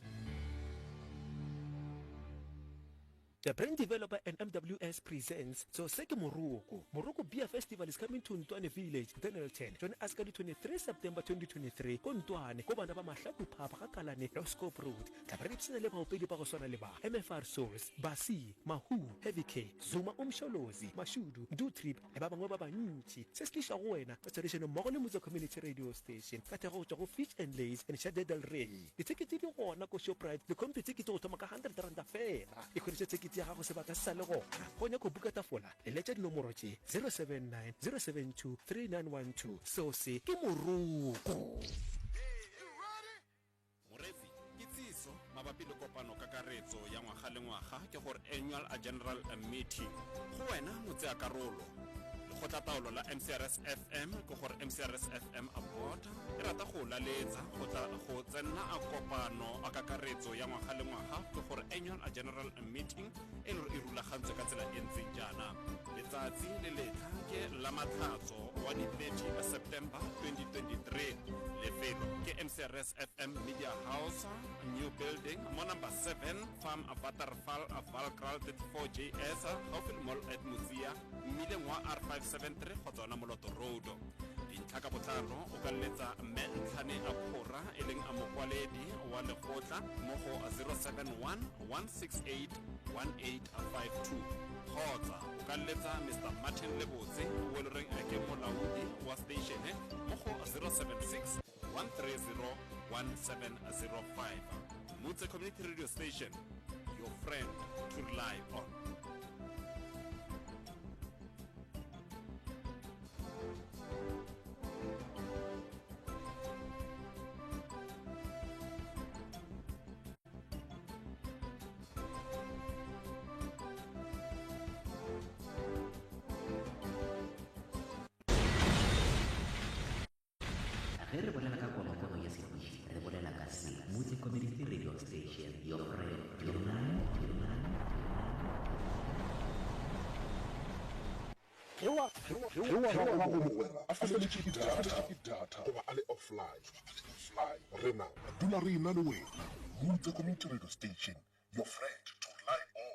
The brand developer and MWS presents Zoseke Morocco Beer Festival is coming to Ntwane Village, Dennilton. Join us on 23 September 2023. Ko Ntwane, ko bana ba mahlaku phapa ka Kalane, Roscope Road. Tlabare le ba opedi ba go swana le ba MFR Souls, Basi, Mahu, Heavy K, Zuma Umsholozi, Mashudu, Do Trip, le ba bangwe ba bantši. Se se tliša go wena, ka tsorišeno mmogo le Motse Community Radio Station. Ka tego tša go Fish and Lays and Shade del Rey. Ditekete di gona ko Shoprite, le kompe tekete go thoma ka R100 fela. E kgodiše tekete ya gago sebaka sa le gona go nya go buka tafola le letša dinomoro tše 079 072 3912 seo se ke Moroko. Morefi ke tsiso mabapi le kopano kakaretso ya ngwaga le ngwaga ke gore annual a general meeting go wena motse a karolo go tla taolo la MCRS FM ke gore MCRS FM aboard e rata go laletsa go tla go tsena a kopano a kakaretso ya ngwaga le ngwaga ke gore annual a general meeting e rulagantswe ka tsela e ntseng jaana letsatsi le letlha ke la matlhatso wa di 30 September 2023 lefelo ke MCRS FM Media House new building mo number 7 farm Avatarfal Valkral 34JS Hoffel Mall at Musia mmileng wa R573 go tsona Moloto Road dintlha ka botlalo o ka letsa mme ntlhane a phora e leng a mokwaledi wa lekgotla mo go 071 168 1852 kgotsa o ka letsa Mr. Martin Lebotse o le reng ke molaodi wa station mo go 076 130 1705 Motse Community Radio Station, your friend to rely on. Re bolela ka konokono ya sefiši re bolela ka se Motse Community Radio Station your friend your line a feleletše ke data goba a le offline rena dula re ena le wena Motse Community Radio Station your friend to rely on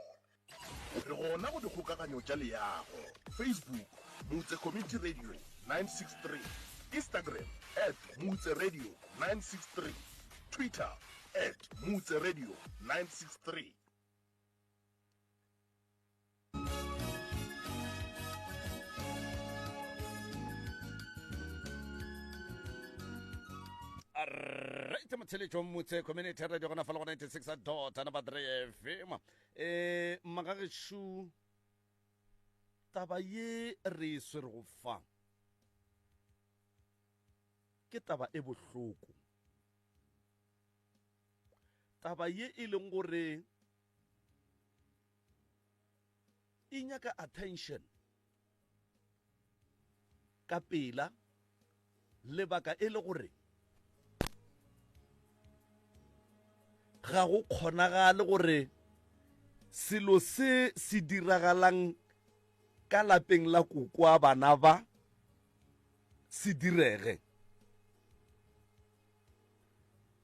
re gona go dikgokaganyo tša leago Facebook Motse Community Radio 963 Instagram @Motse Radio 963 Twitter @Motse Radio 963 right motheletšo Motse Community Radio gona fa le go 96.3 FM magagešo taba ye re swere go fa ke taba e bohloko taba ye e leng gore e nyaka attention ka pela lebaka e le gore ga go kgonagale gore selo se se diragalang ka lapeng la kokoa bana ba se direge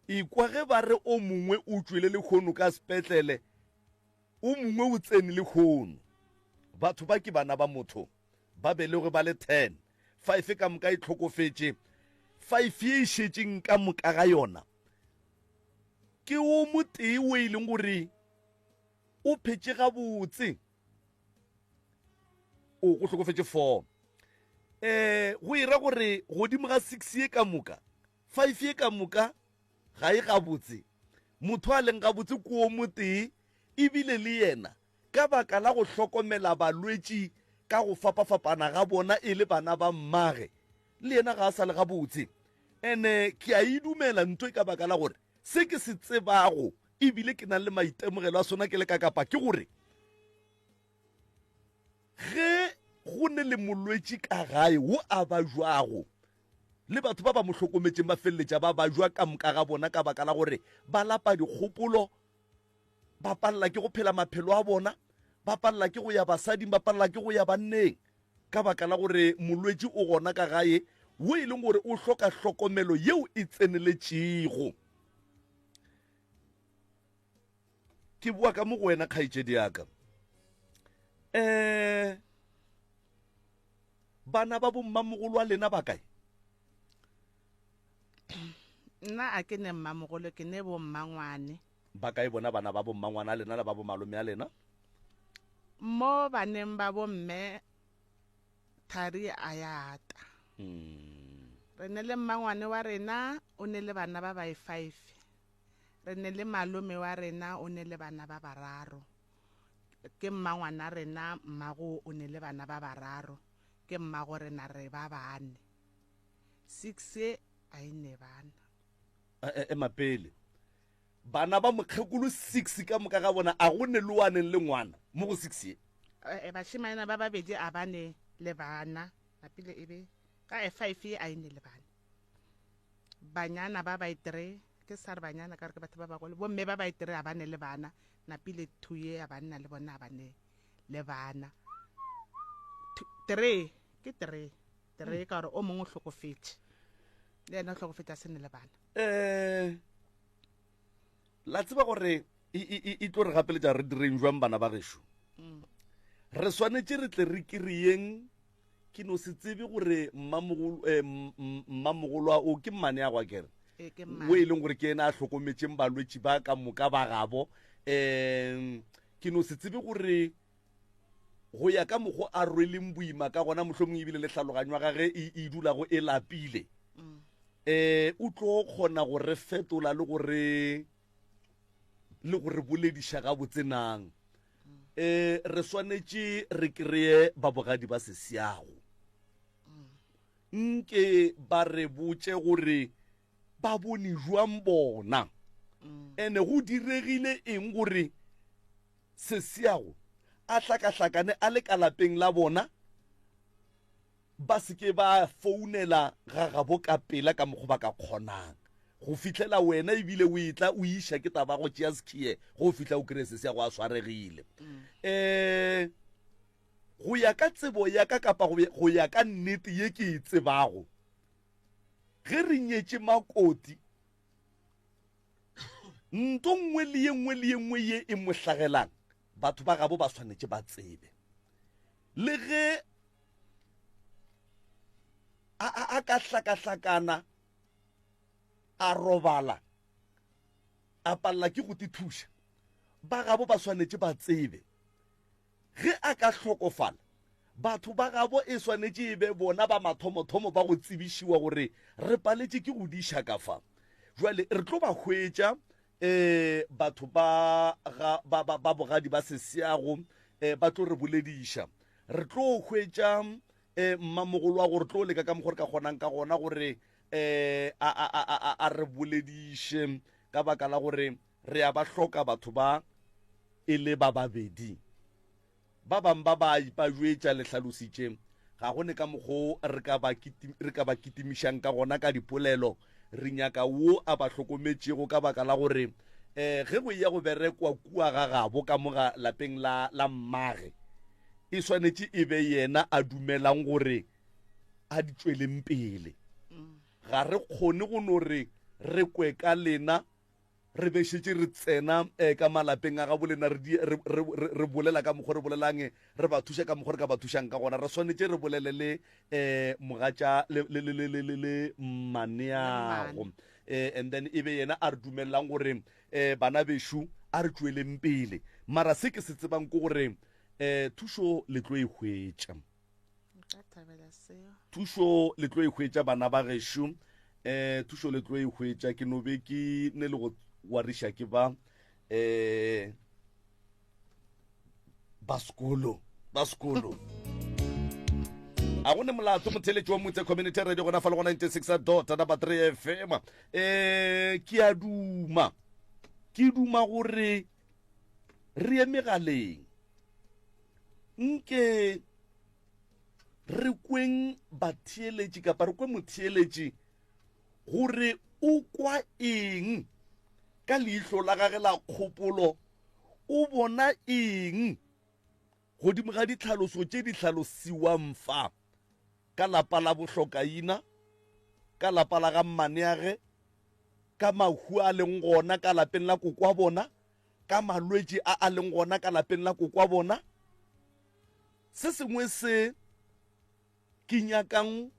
ikwa ge ba re o mongwe o tswile le kgono ka sepetlele o mongwe o tsene le kgono batho ba ke bana ba motho ba belego ba le 10 5 ka moka e tlhokofetse 5 ye e šetšeng ka moka ga yona ke o motee o e leng gore o phetse gabotse o go tlhokofetse 4 go ira gore godimo ga 6 ye ka moka 5 ye ka moka ga e gabotse motho a leng gabotse ko o motee ebile le yena ka baka la go hlokomela balwetši ka go fapafapana ga bona e le bana ba mmage le yena ga a sa le gabotse ene ke a idumela ntho ka baka la gore se ke se tsebago ebile ke na le maitemogelo a sona ke le ka kapa ke gore ge go ne le molwetši ka gae wo a ba jwago le batho ba ba mo hlokometseng ba feleletša ba jwa ka moka ga bona ka baka la gore ba lapa dikgopolo ba palela ke go phela maphelo a bona ba palela ke go ya basading ba palela ke go ya banneng ka baka la gore molwetši o gona ka gae wo e leng gore o hloka hlokomelo yeo e tseneletšego ke bua ka mo go wena kgaetšedi yaka bana ba bommamogolo a lena ba kae nna a ke ne mmamogolo ke ne bommangwane ba kae bona bana ba bommangwana a lena le ba bomalome a lena mo baneng ba bomme thari a yata re ne le mmangwane wa rena o ne le bana ba bae 5 re ne le malome wa rena o ne le bana ba bararo ke mmangwana rena mmago o ne le bana ba bararo ke mmago rena re ba bane 6 a ine bana mapele bana ba mokgekolo 6 ka moka ga bona a go ne le waneng le ngwana mo go 6 ye bashimanyana ba babedi a bane le bana napile ebe ka 5 ye a ine le bana banyana ba ba 3 ke sar banyana ka re ke batho ba bagolo bomme ba ba 3 a bane le bana napile 2 ye a banna le bona a bane le bana 3 ke 3 ka gore o mongwe o hlokofetse le ena o hlokofetse a sene le bana la tseba gore e tlo re gapeletša re direng jwang bana ba gešo re swanetše re tle re kry-eng ke no se tsebe gore mmamogolo o ke mmane ya gwa kere o e leng gore ke ena a hlokometšeng balwetši ba ka moka ba gabo ke no se tsebe gore go ya ka mokgo a rweleng boima ka gona mohlomong ebile le tlhaloganywa gage e dulago e lapile o tlo kgona go re fetola le gore bolediša ga botsenang re swanetše re kry-e babogadi ba sesiago nke ba re botse gore ba bone jwang bona ene go diregile eng gore sesiago a hlakahlakane a le ka lapeng la bona ba seke ba founela ga gabo ka pela ka mokgo ba ka kgonang go fihlela wena ebile o itla o iša ke taba go tšea sekhiye go fihla o kry-e sesiago a swaregile go ya ka tsebo ya ka kapa go ya ka nnete ye ke e tsebago ge re nyetše makoti nto nngwe le ye nngwe ye e mohlagelang batho ba gabo ba swanetše ba tsebe le ge a ka hlakahlakana a robala a palela ke go tithuša ba gabo ba swanetše ba tsebe ge a ka hlokofala batho ba gabo e swanetše e be bona ba mathomothomo ba go tsebišiwa gore re paletše ke go diša ka fa jwale re tlo ba hwetša batho ba bogadi ba sesiago ba tlo re bolediša re tlo hwetša mmamogolo wa gore tlo leka ka mokgore ka kgonang ka gona gore a re bolediše ka baka la gore re a ba hloka batho ba e le ba babedi ba bang ba jwetša le hlalositše ga gone ka mokgwa re ka ba kitimišang ka gona ka dipolelo re nyaka wo a ba hlokometšego ka baka la gore ge go ya go berekwa kua ga gabo ka moga lapeng la mmage e swanetše e be yena a dumelang gore a di tšweleng pele ga re kgone go no re kwe ka lena re bešetše re tsena ka malapeng a ga bolena re bolela ka mokgwa re bolelang re ba thuša ka mokgwa re ka ba thušang ka gona re swanetše re bolele le mogatša le maneago and then e be yena a re dumelelang gore bana bešo a re tšweleng pele mara se ke se tsebang ke gore thušo le tlo e hwetša thušo le tlo e hwetša bana ba gešo thušo le tlo e hwetša ke no be ke ne le go wariša ke ba sekolo a gone molato motheletši wa motse community radio gona fa le go 96.3 FM ke duma gore re ye megaleng nke re kweng batheeletši kapa re kwe motheeletši gore o kwa eng ka leihlo la gage la kgopolo o bona eng godimo ga ditlhaloso tše di hlalosiwang fa ka lapa la bohlokaina ka lapa la ga mmaneage ka mahu a leng gona ka lapeng la kokwa bona ka malwetši a leng gona ka lapeng la kokwa bona se sengwe se ke nyakang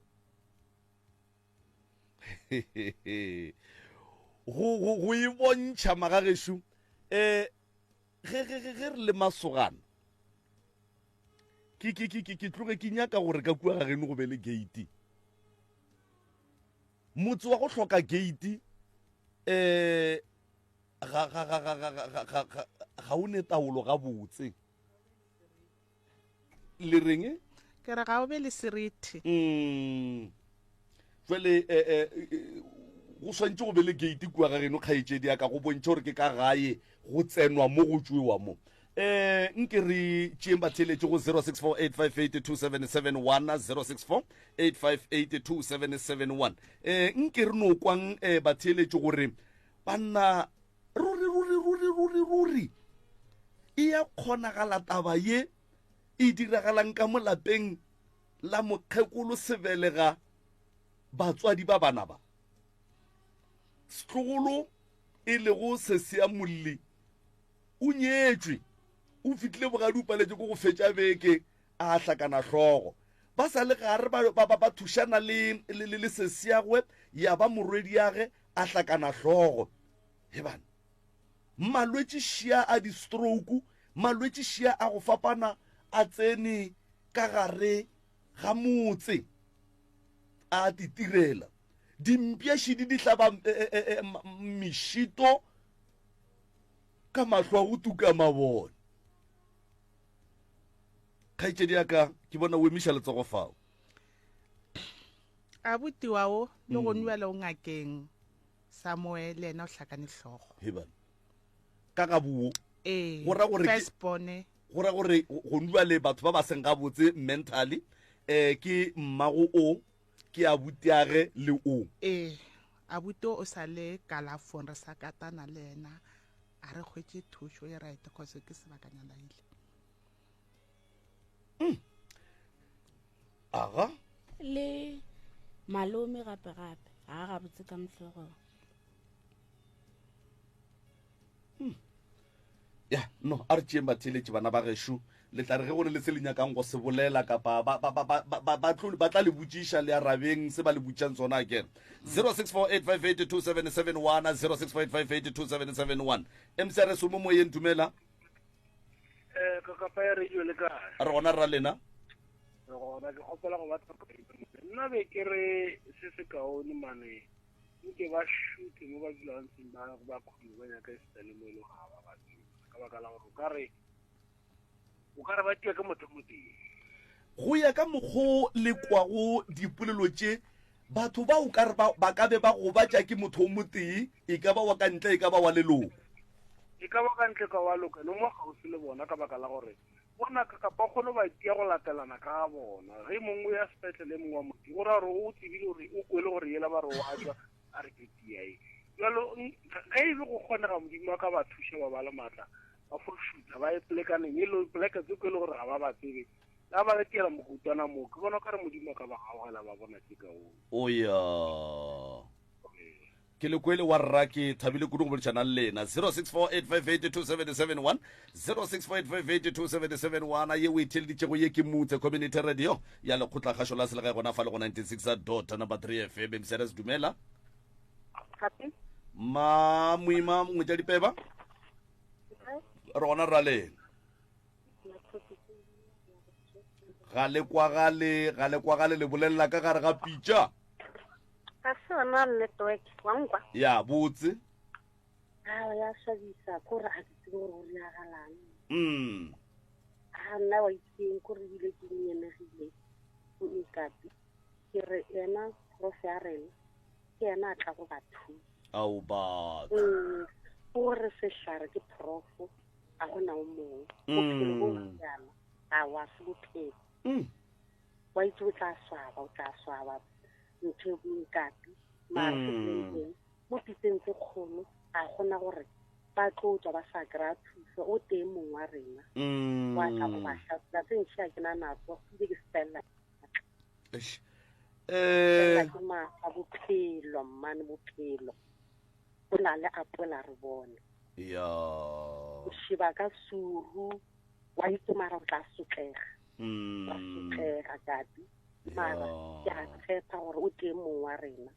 go e bontšha magagešo ge re le masogana ke tloge ke nyaka gore ka kua ga geno go be le gate motse wa go hloka gate ga o ne taolo ga botse le reng ke re ga o be le seriti jwale go swantse go be le gate kua ga geno kgaetšedi ya ka go bontšha gore ke ka gae go tsenwa mo go tšwewa mo nke re tšeeng batheeletše go 06485827771 06485827771 nke re no kwang batheeletše gore banna ruri e ya kgonagala taba ye e diragalang ka mo lapeng la mokgekolo sebelega batswadi ba bana ba setlogolo e lego se sea molli o nyetšwe o fitlile bogadi o paletše ko go fetša beke a hlakana hlogo ba sa le gare ba thušana le sesiagwe ya ba morwedi yage a hlakana hlogo hebana malwetši šia a di-stroke malwetši šia a go fapana a tsene ka gare ga motse a titirela dimpšašidi di hlaba mešito ka mahlo a go tuka mabone kgaetšedi yaka ke bona o emiša letsogo fao a botiwao le go nwa le o ngakeng samuel ena o hlakane hlogo hebana ka ga buo firstborn gora gore go nwa le batho ba ba seng ga botse mentally ke mmago o ke a butiage le o abuti o sa le kalafong re sa katana le ena a re kgwetse thušo e right cause ke sebakanyana ile aga le malome gape ga gabotse ka mohlogong ya no a re tšeeng batheeletše bana ba gešo le tla re ge gore le se le nyakang go se bolela kapa ba tla le botšiša le arabeng se ba le botšang tsona again 0648582771 0648582771 mcrs o mo moyeng tumela kakapa ya radio le kae a re gona ra lena re gona ke kgopela go batla nna be ke re se se kaone mane nke ba shute mo ba dulantseng ba khudi ba nyaka estale mo ile ga ba ka baka la gore o ka re ba tia ka motho moteng go ya ka mokgo le kwago dipolelo tše batho ba o ka re ba ka be ba go batša ke motho o motee e ka ba wa ka ntle e ka ba wa leloko e ka ba ka ntle ka wa loka le mo gaufi le bona ka baka la gore bona ka kapa kgone ba tia go latelana ka bona ge mongwe ya sepetlele mongwe wa moti gore a re o tsebile gore o kwele gore yela ba re o a tswa a re ke tia e jalo ge e le go kgonega modimo a ka ba thuša ba ba le maatla ba fošutla ba e pelekaneng e le poleke tse kwele gore ga ba ba tsebe la ba letela mogutwana moo ke bona ka re modimo ka ba gaogela ba bona ke ka o ya ke le kwele wa rra ke thabile kudu go boletsana le lena 0648582771 0648582771 a ye o itheleditšego ye ke mutse community radio ya lekgotlakgašo la selegae gona fa le go 96 dot number 3 fm mseres dumela ma moima ngwetša dipeba re gona ra lena ga le kwagale le bolelela ka gare ga pitša ka sona network wa nkwa ya botse ya swabisa kore a ke tsebe gore o reagalang a nna wa itseng kore ebile ke nyenegile o ikapi ke re ena prof ya rena ke ena a tla go ba thusa ao ba gore sehlare ke profo a gona o mongwe bophelo bo jana a wa se bophelo wa itse o tla swaba ntho e boikapi mara se mo piteng tse kgolo a gona gore ba tlo tswa ba sa kry-a thuso o teng mongwe wa rena wa tla go ba tlhatsela tse ntšhi ke na natso ebile ke sepelela ke mafa bophelo mmane bophelo o na le apola re bone o shiba ka suru wa itse mara o tla sotlega wa sotlega kati mara ke a tshepa gore o teng mongwe wa rena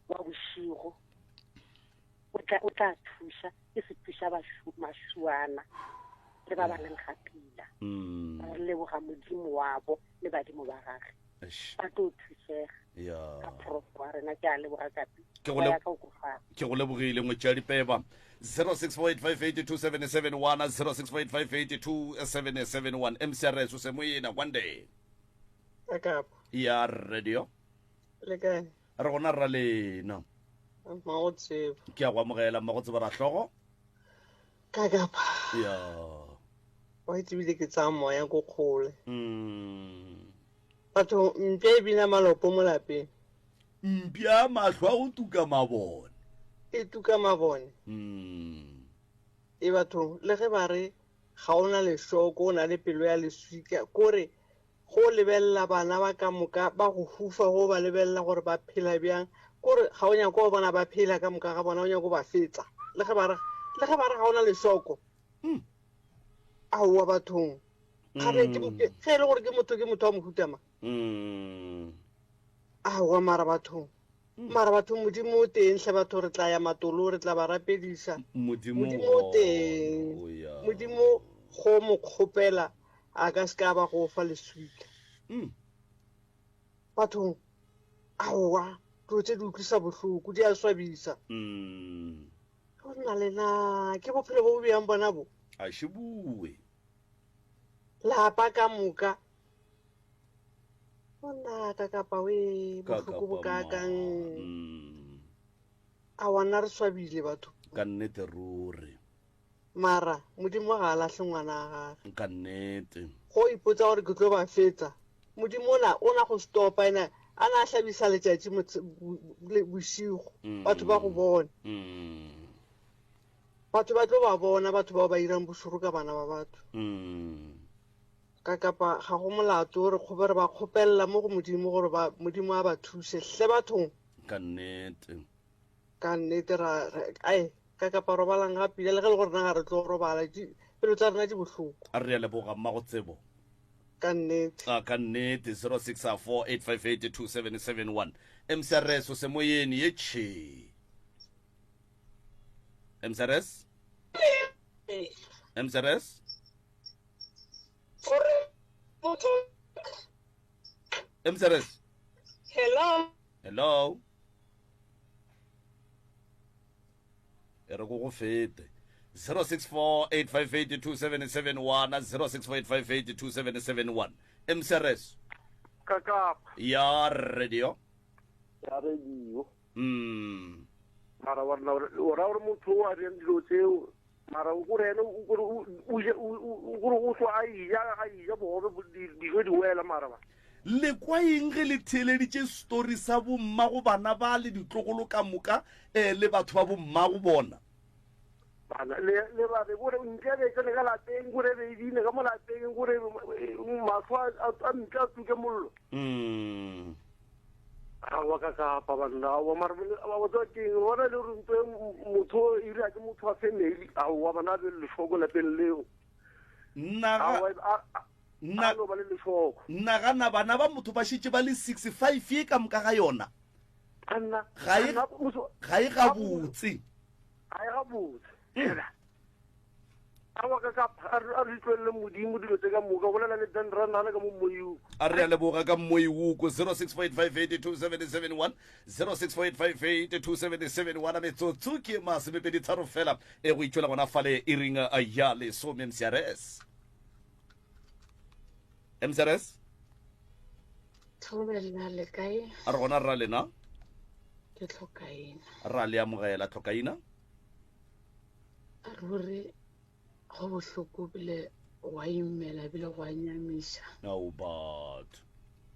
wa bošigo o tla thuša ke se thuša mašuana le ba ba leng gapila re leboga modimo wabo le badimo ba gage ba tlo thušega ka prof wa rena ke a leboga kapi ke go lebogile ngwetša dipeba 0648582771 0648582771 mcrs o se moyena kwande akapa ya radio le kae re gona ra lena magotsebo ke a go amogela magotsebo ra hlogo ka kapa ya wa itsebile ke tsaya moya ko kgole batho mpia e bina malopo mo lapeng mpia matlho a go tuka mabone e tuka mabone e batho le ge ba re ga o na lešoko o na le pelo ya leswika kore go lebelela bana ba ka moka ba go hufa go ba lebelela gore ba phela bjang kore ga o nyako go bona ba phela ka moka ga bona o nyako ba fetsa le ge ba re ga o na lešoko aowa bathong ge e le gore ke motho wa mohutama aowa mara bathong modimo o teng hle batho re tla ya matolo re tla ba rapedisa modimo o teng modimo go mo kgopela a ka se ka ba go fa leswika bathong aowa dilo tse di utlwisa bohloko di a swabisa go nna lena ke bophelo bo bo bjang bona bo a shebue lapa ka moka bona ka kapa we bohloko bo ka kang a wana re swabile batho ka nnete ruri mara modimo ga a lahle ngwana gage ka nnete go ipotsa gore ke tlo ba fetsa modimo o na go stopa ena a na hlabisa letšatši bošigo batho ba go bona batho ba tlo ba bona batho bao ba irang bošoro ka bana ba batho ka kapa ga go molato gore kgobe re ba kgopelela mo go modimo gore modimo a ba thuse hle bathong ka nnete ai ka kapa robalang ga pila le ge le gore na ga re tlo robala pelo tsa rena di bohloko a re ya leboga mmagotsebo ka nnete 0648582771 mcrs o se moyeni ye tšhe mcrs mcrs hello e re go go fete 0648582771 0648582771 mcrs kakapa ya radio mara wa ora motho wa re dilo tseo mara o rena o so ai ya bo dijo di wela mara ba le kwa eng ge le theeleditše story sa bomma go bana ba le ditlogolo ka moka le batho ba bomma go bona bana le ba re gore ntle le ke ga la teng gore re dine ka mo la teng gore matlwa a ntla tuke mollo wa ka pa bana wa marbele wa tso ke wona le rumpe motho iri a ke motho a family a wa bana le foko la peleo nna gana bana ba motho ba šitše ba le 65 ye ka moka ga yona ga e gabotse a re a leboga ka mmoiwoko 0645827771 0645827771 a metsotso ke masomepedi tharo fela e go itšwela gona fale e ring a ya lesome mcrs thobela le kae a re gona rra lena ke tlhokaina ra le amogela tlhokaina a ruri go bohloko bile wa imela bile go nyamiša but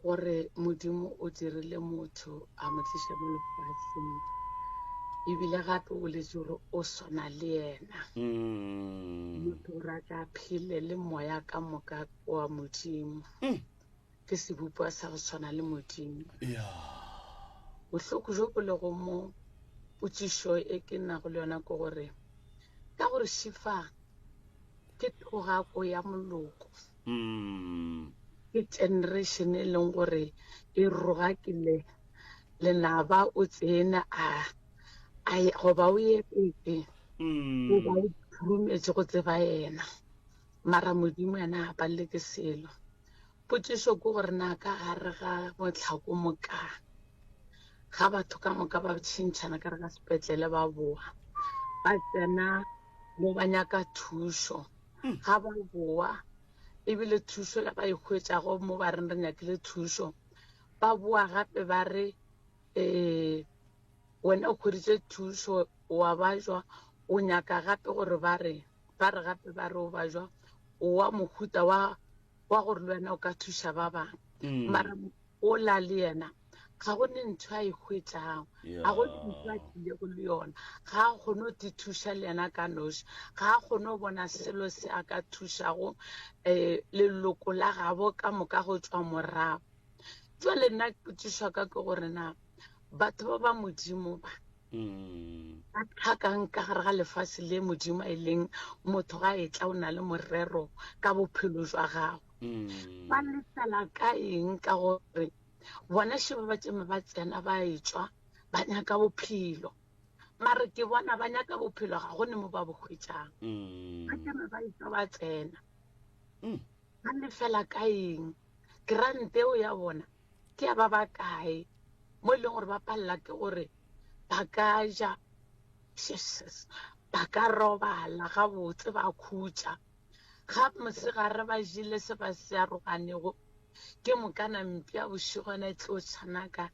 gore modimo o dirile motho a mo tliša mo lefatsheng ebile gape o letse gore o swana le yena motho ra ka phele le moya ka moka wa modimo ke sebopwa sa go tshwana le modimo bohloko jo bo lego mo potšišo e ke nnago le yona ke gore ka gore šifa ke thogako ya moloko ke generation e leng gore e rogakile lenaba o tsena goba o ye pete o ba o thurumetse go tseba yena mara modimo yena a palele ke selo potšišo ke gore na ka gare ga motlhako moka ga batho ka moka ba tšhintšhana ka re ka sepetlele ba boa ba tsena mo ba nyaka thušo ga ba boa ebile thušo la ba ikgwetšago mo ba reng re nyakile thušo ba boa gape ba re wena o kgweditše thušo wa ba jwa o nyaka gape gore ba re gape ba re o ba jwa o wa mohuta wa gore le wena o ka thuša ba bangwe mara o la le yena ga go ne ntho a ikgwetšago ga go ne ntho a tlile go le yona ga a kgone o di thuša le yena ka noši ga a kgone o bona selo se a ka thušago leloko la gabo ka moka go tšwa morago jwale nna potšišwa ka ke gore na batho ba ba modimo ba ba tlhakang ka gare ga lefase le modimo e leng motho ga e tla o na le morero ka bophelo jwa gago ba letala ka eng ka gore bona šeba ba tsema ba tsena ba etswa ba nyaka bophelo mare ke bona ba nyaka bophelo ga gone mo ba bo hwetšang ba tsema ba etswa ba tsena ba lefela ka eng grante o ya bona ke ya ba ba kae mo e leng gore ba palela ke gore ba ka ja ba ka robala gabotse ba khutša ga mosegare ba jile se ba se aroganego ke mokana mpi ya bošigwana e tlo tšhanaka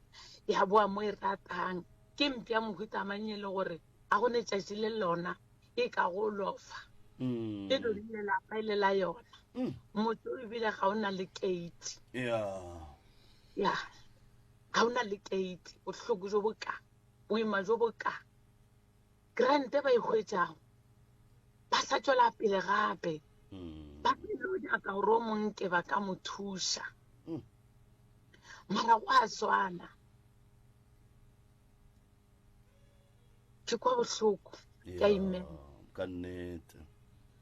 ya boa mo e ratang ke mpi ya mohuta manyele gore a go ne tšatši le lona e ka go lofa e lodile lapa e le la yona motho o ebile ga o na le keiti ya ga o na le keiti bohloko jo boka boima jo boka grante ba ikgwetšago ba sa tšwela pele gape ba pelo nyaka gore o monke ba ka mo thuša mara go a swana ke kwa bohloko ke a imela ka nnete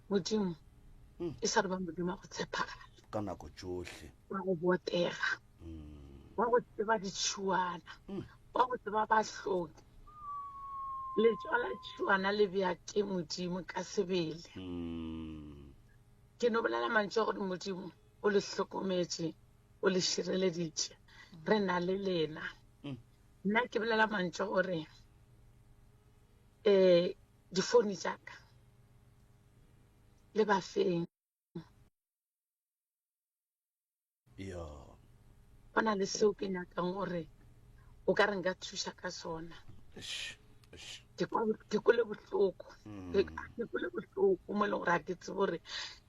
modimo e sa re ba modimo a go tshepagala ka nako tsohle wa go botega wa go tseba ditšhuana wa go tseba bahloki letswa la tšhuana le bea ke modimo ka sebele ke no bolela mantšu gore modimo o le hlokometse o le šireleditše re na le lena nna ke bolela mantšu gore difone tšaka le bafeng go na le seo ke nyakang gore o ka re nka thuša ka sona ke kole bohloko mo e leng gore a ke tsebe gore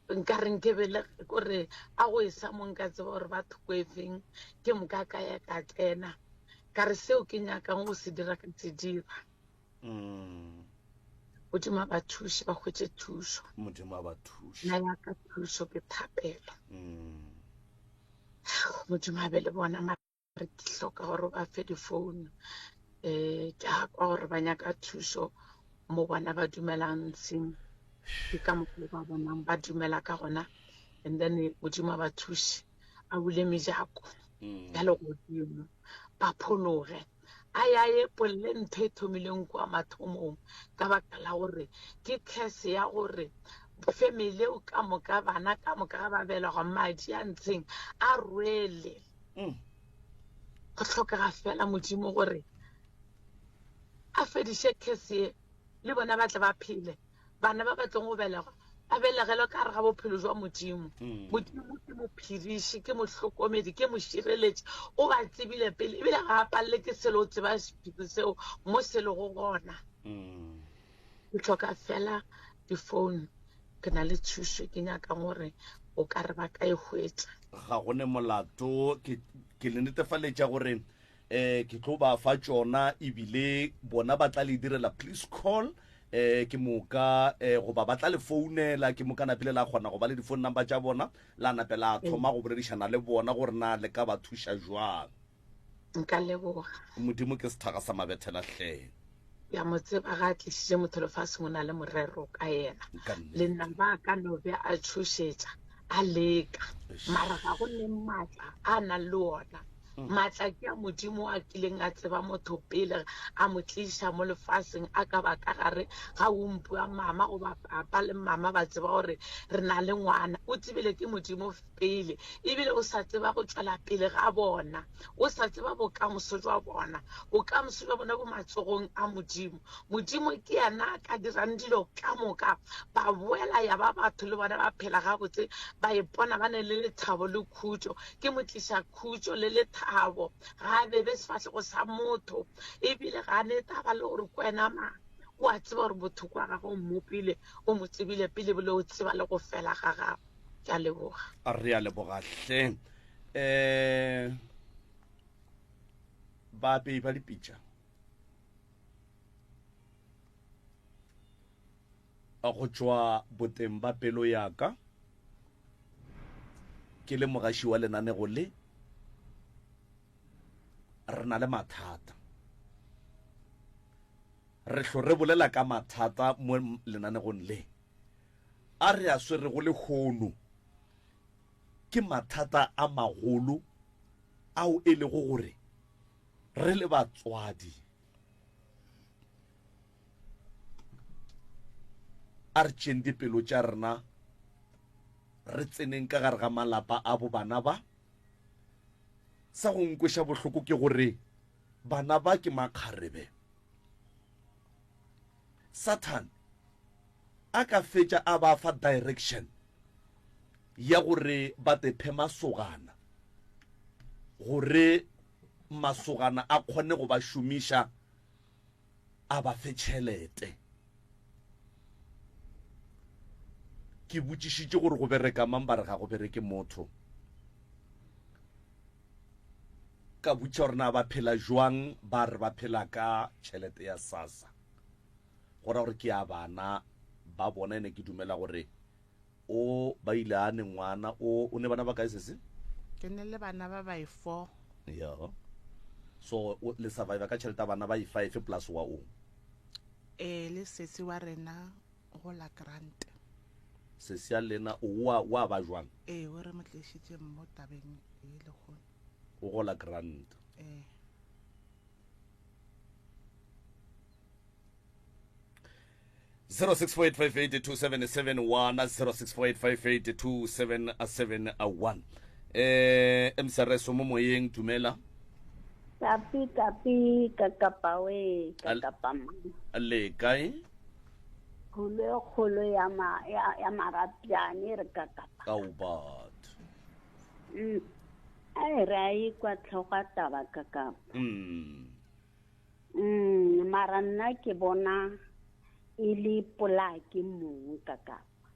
nkare nkebele kore a go esa mo nka tseba gore batho ko efeng ke moka ka ya ka tsena ka re seo ke nyakang go se dira ka se dira Modimo a ba thuše ba hwetše thušo na ya ka thušo ke thapelo Modimo a be le bona mare ke hloka gore ba fe difounu ke a kwa gore ba nyaka thušo mo bona ba dumelang ntsheng ke ka mokgwa ba bonang ba dumela ka gona and then Modimo a ba thuše a bule mejako ya legodimo ba phologe a ya epolle ntho e thomileng kwa mathomong ka baka la gore ke curse ya gore family o ka moka bana ka moka ba belegwa madi a ntsheng a rwele go tlhokega fela Modimo gore a fediše curse ye le bona ba tle ba phele bana ba batleng go belegwa a belegelo ka re ga bophelo jwa Modimo Modimo ke mophiriši ke mohlokomedi ke mošireletši o ba tsebile pele ebile ga a palle ke selo o tseba sephiri seo mo se le go gona ke tlhoka fela difounu ke na le thušo ke nyakang gore o ka re ba ka e hwetša ga gone molato ke le netefaletša gore ke tlo ba fa tšona ebile bona ba tla le direla please call ke moka goba ba tla le founela ke moka napile la kgona go ba le di-phone number tša bona la napela thoma go boledišana le bona gore na le ka ba thuša jwang nka leboga Modimo ke sethaga sa mabethela hle ya mo tseba ga a tlišitše motho lefase mo na le morero ka yena le nna ba ka no be a thušetša a leka mara ga go ne maatla a nang le ona maatla ke a Modimo a kileng a tseba motho pele a mo tliša mo lefaseng a ka baka gare ga ompua mama go ba papa le mama ba tseba gore re na le ngwana o tsebile ke Modimo pele ebile o sa tseba go tšwela pele ga bona o sa tseba bokamoso jwa bona bokamoso jwa bona bo matsogong a Modimo Modimo ke yana a ka dirang dilo ka moka ba boela ya ba batho le bona ba phela gabotse ba ipona ba ne le lethabo le khutšo ke mo tliša khutšo le lethabo ga a bebe sefatlhego sa motho ebile ga a netaba le gore kwena ma o a tseba gore bothoko wa gago mmo pele o mo tsebile pele bole o tseba le go fela ga gago ke a leboga a re a lebogatlhe ba pei ba dipitša a go tšwa boteng ba pelo yaka ke le mogaši wa lenanego le re na le mathata re hlo re bolela ka mathata mo lenanegong le a re a swere go le kgono ke mathata a magolo ao e le go gore re le batswadi a re tšeng dipelo tša rena re tseneng ka gare ga malapa a bo bana ba sa go nkweša bohloko ke gore bana ba ke makgarebe Satan a ka fetša a ba fa direction ya gore ba te phe masogana gore masogana a kgone go ba šomiša a ba fe tšhelete ke botšišitše gore go bereka mang ba re ga go bereke motho ka botša gore na ba phela jwang ba re ba phela ka tšhelete ya SASSA gora gore ke a bana ba bona ene ke dumela gore o ba ile a ne ngwana o ne bana ba kae sese ke ne le bana ba 4 ya so le survive ka tšhelete bana ba 5 plus wa o le sese wa rena go la grant sese ya lena wa ba jwang o re motlišitše mo tabeng e le go o gola grant zero 0648582771 0648582771 MCRS mo moyeng dumela kapi ka kapawe ka kapam le kae kholo ya marapiane re ka kapa ka ubat ai rai kwa tlhoga taba ka kapa mara mara nna ke bona e le polake mongwe ka kapa.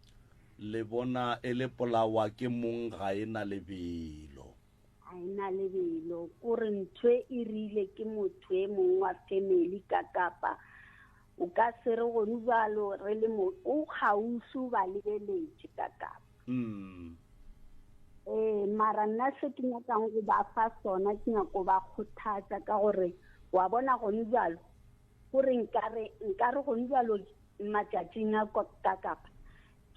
Le bona e le polawa ke mong ga e na lebelo. Ga e na lebelo kore ntho e rile ke motho e mongwe wa family ka kapa. O ka se re gone jalo re le mo o gausu ba lebeletse ka kapa. Mara nna se ke nyakang go ba fa sona ke nyako ba kgothatsa ka gore wa bona gone jalo gore nkare gone jalo matšatšing a ka kapa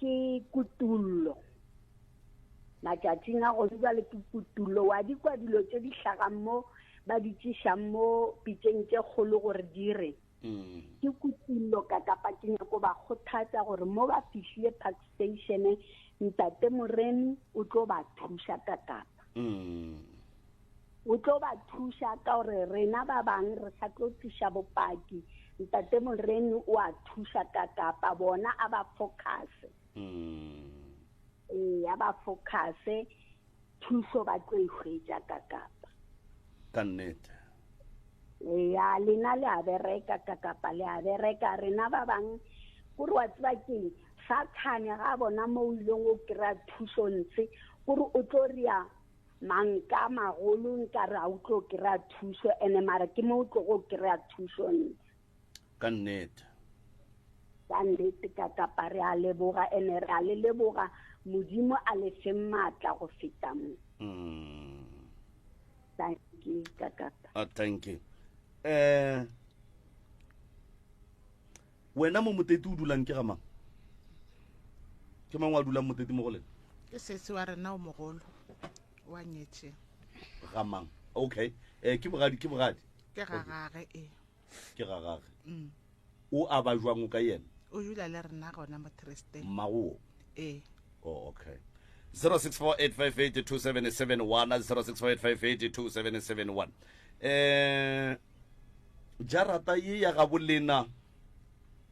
ke kutullo. Matšatšing a gone jalo ke kutullo wa di kwa dilo tse di hlagang mo ba di tšhišang mo pitšeng tše kgolo gore di re ke kutullo ka kapa ke nyako ba kgothatsa gore mo ba fihlile park station ntate Moremi o tlo ba thuša ka kapa. O tlo ba thuša ka gore rena ba bang re sa tlo thuša bopaki ntate Moremi o a thuša ka kapa bona a ba focus. A ba focus thuso ba tlo e hwetša ka kapa. Ka nnete. Ya lena le a bereka ka kapa le a bereka rena ba bang gore wa tseba keng sa tshane ga bona mo ileng o kry-a thuso ntse gore o tlo ria manka magolo nka re a o tlo kry-a thuso ene mara ke mo o tlo go kry-a thuso ntse. Ka nnete. Ka nnete ka kapa re a leboga ene re a le leboga Modimo a le fe maatla go feta mo. Thank you ka kapa. Thank you. Wena mo motete o dulang ke ga mang? Ke mang wa dulang motete mo go lena? Ke sese wa rena o mogolo wa nyetse. Ga mang? Okay. Ke bogadi ke bogadi. Ke gagage Ke gagage. O a ba jwang o ka yena? O dula le rena gona mo Tristan. Mago. Oh, okay. 0648582771 0648582771. Jarata ye ya ga bolena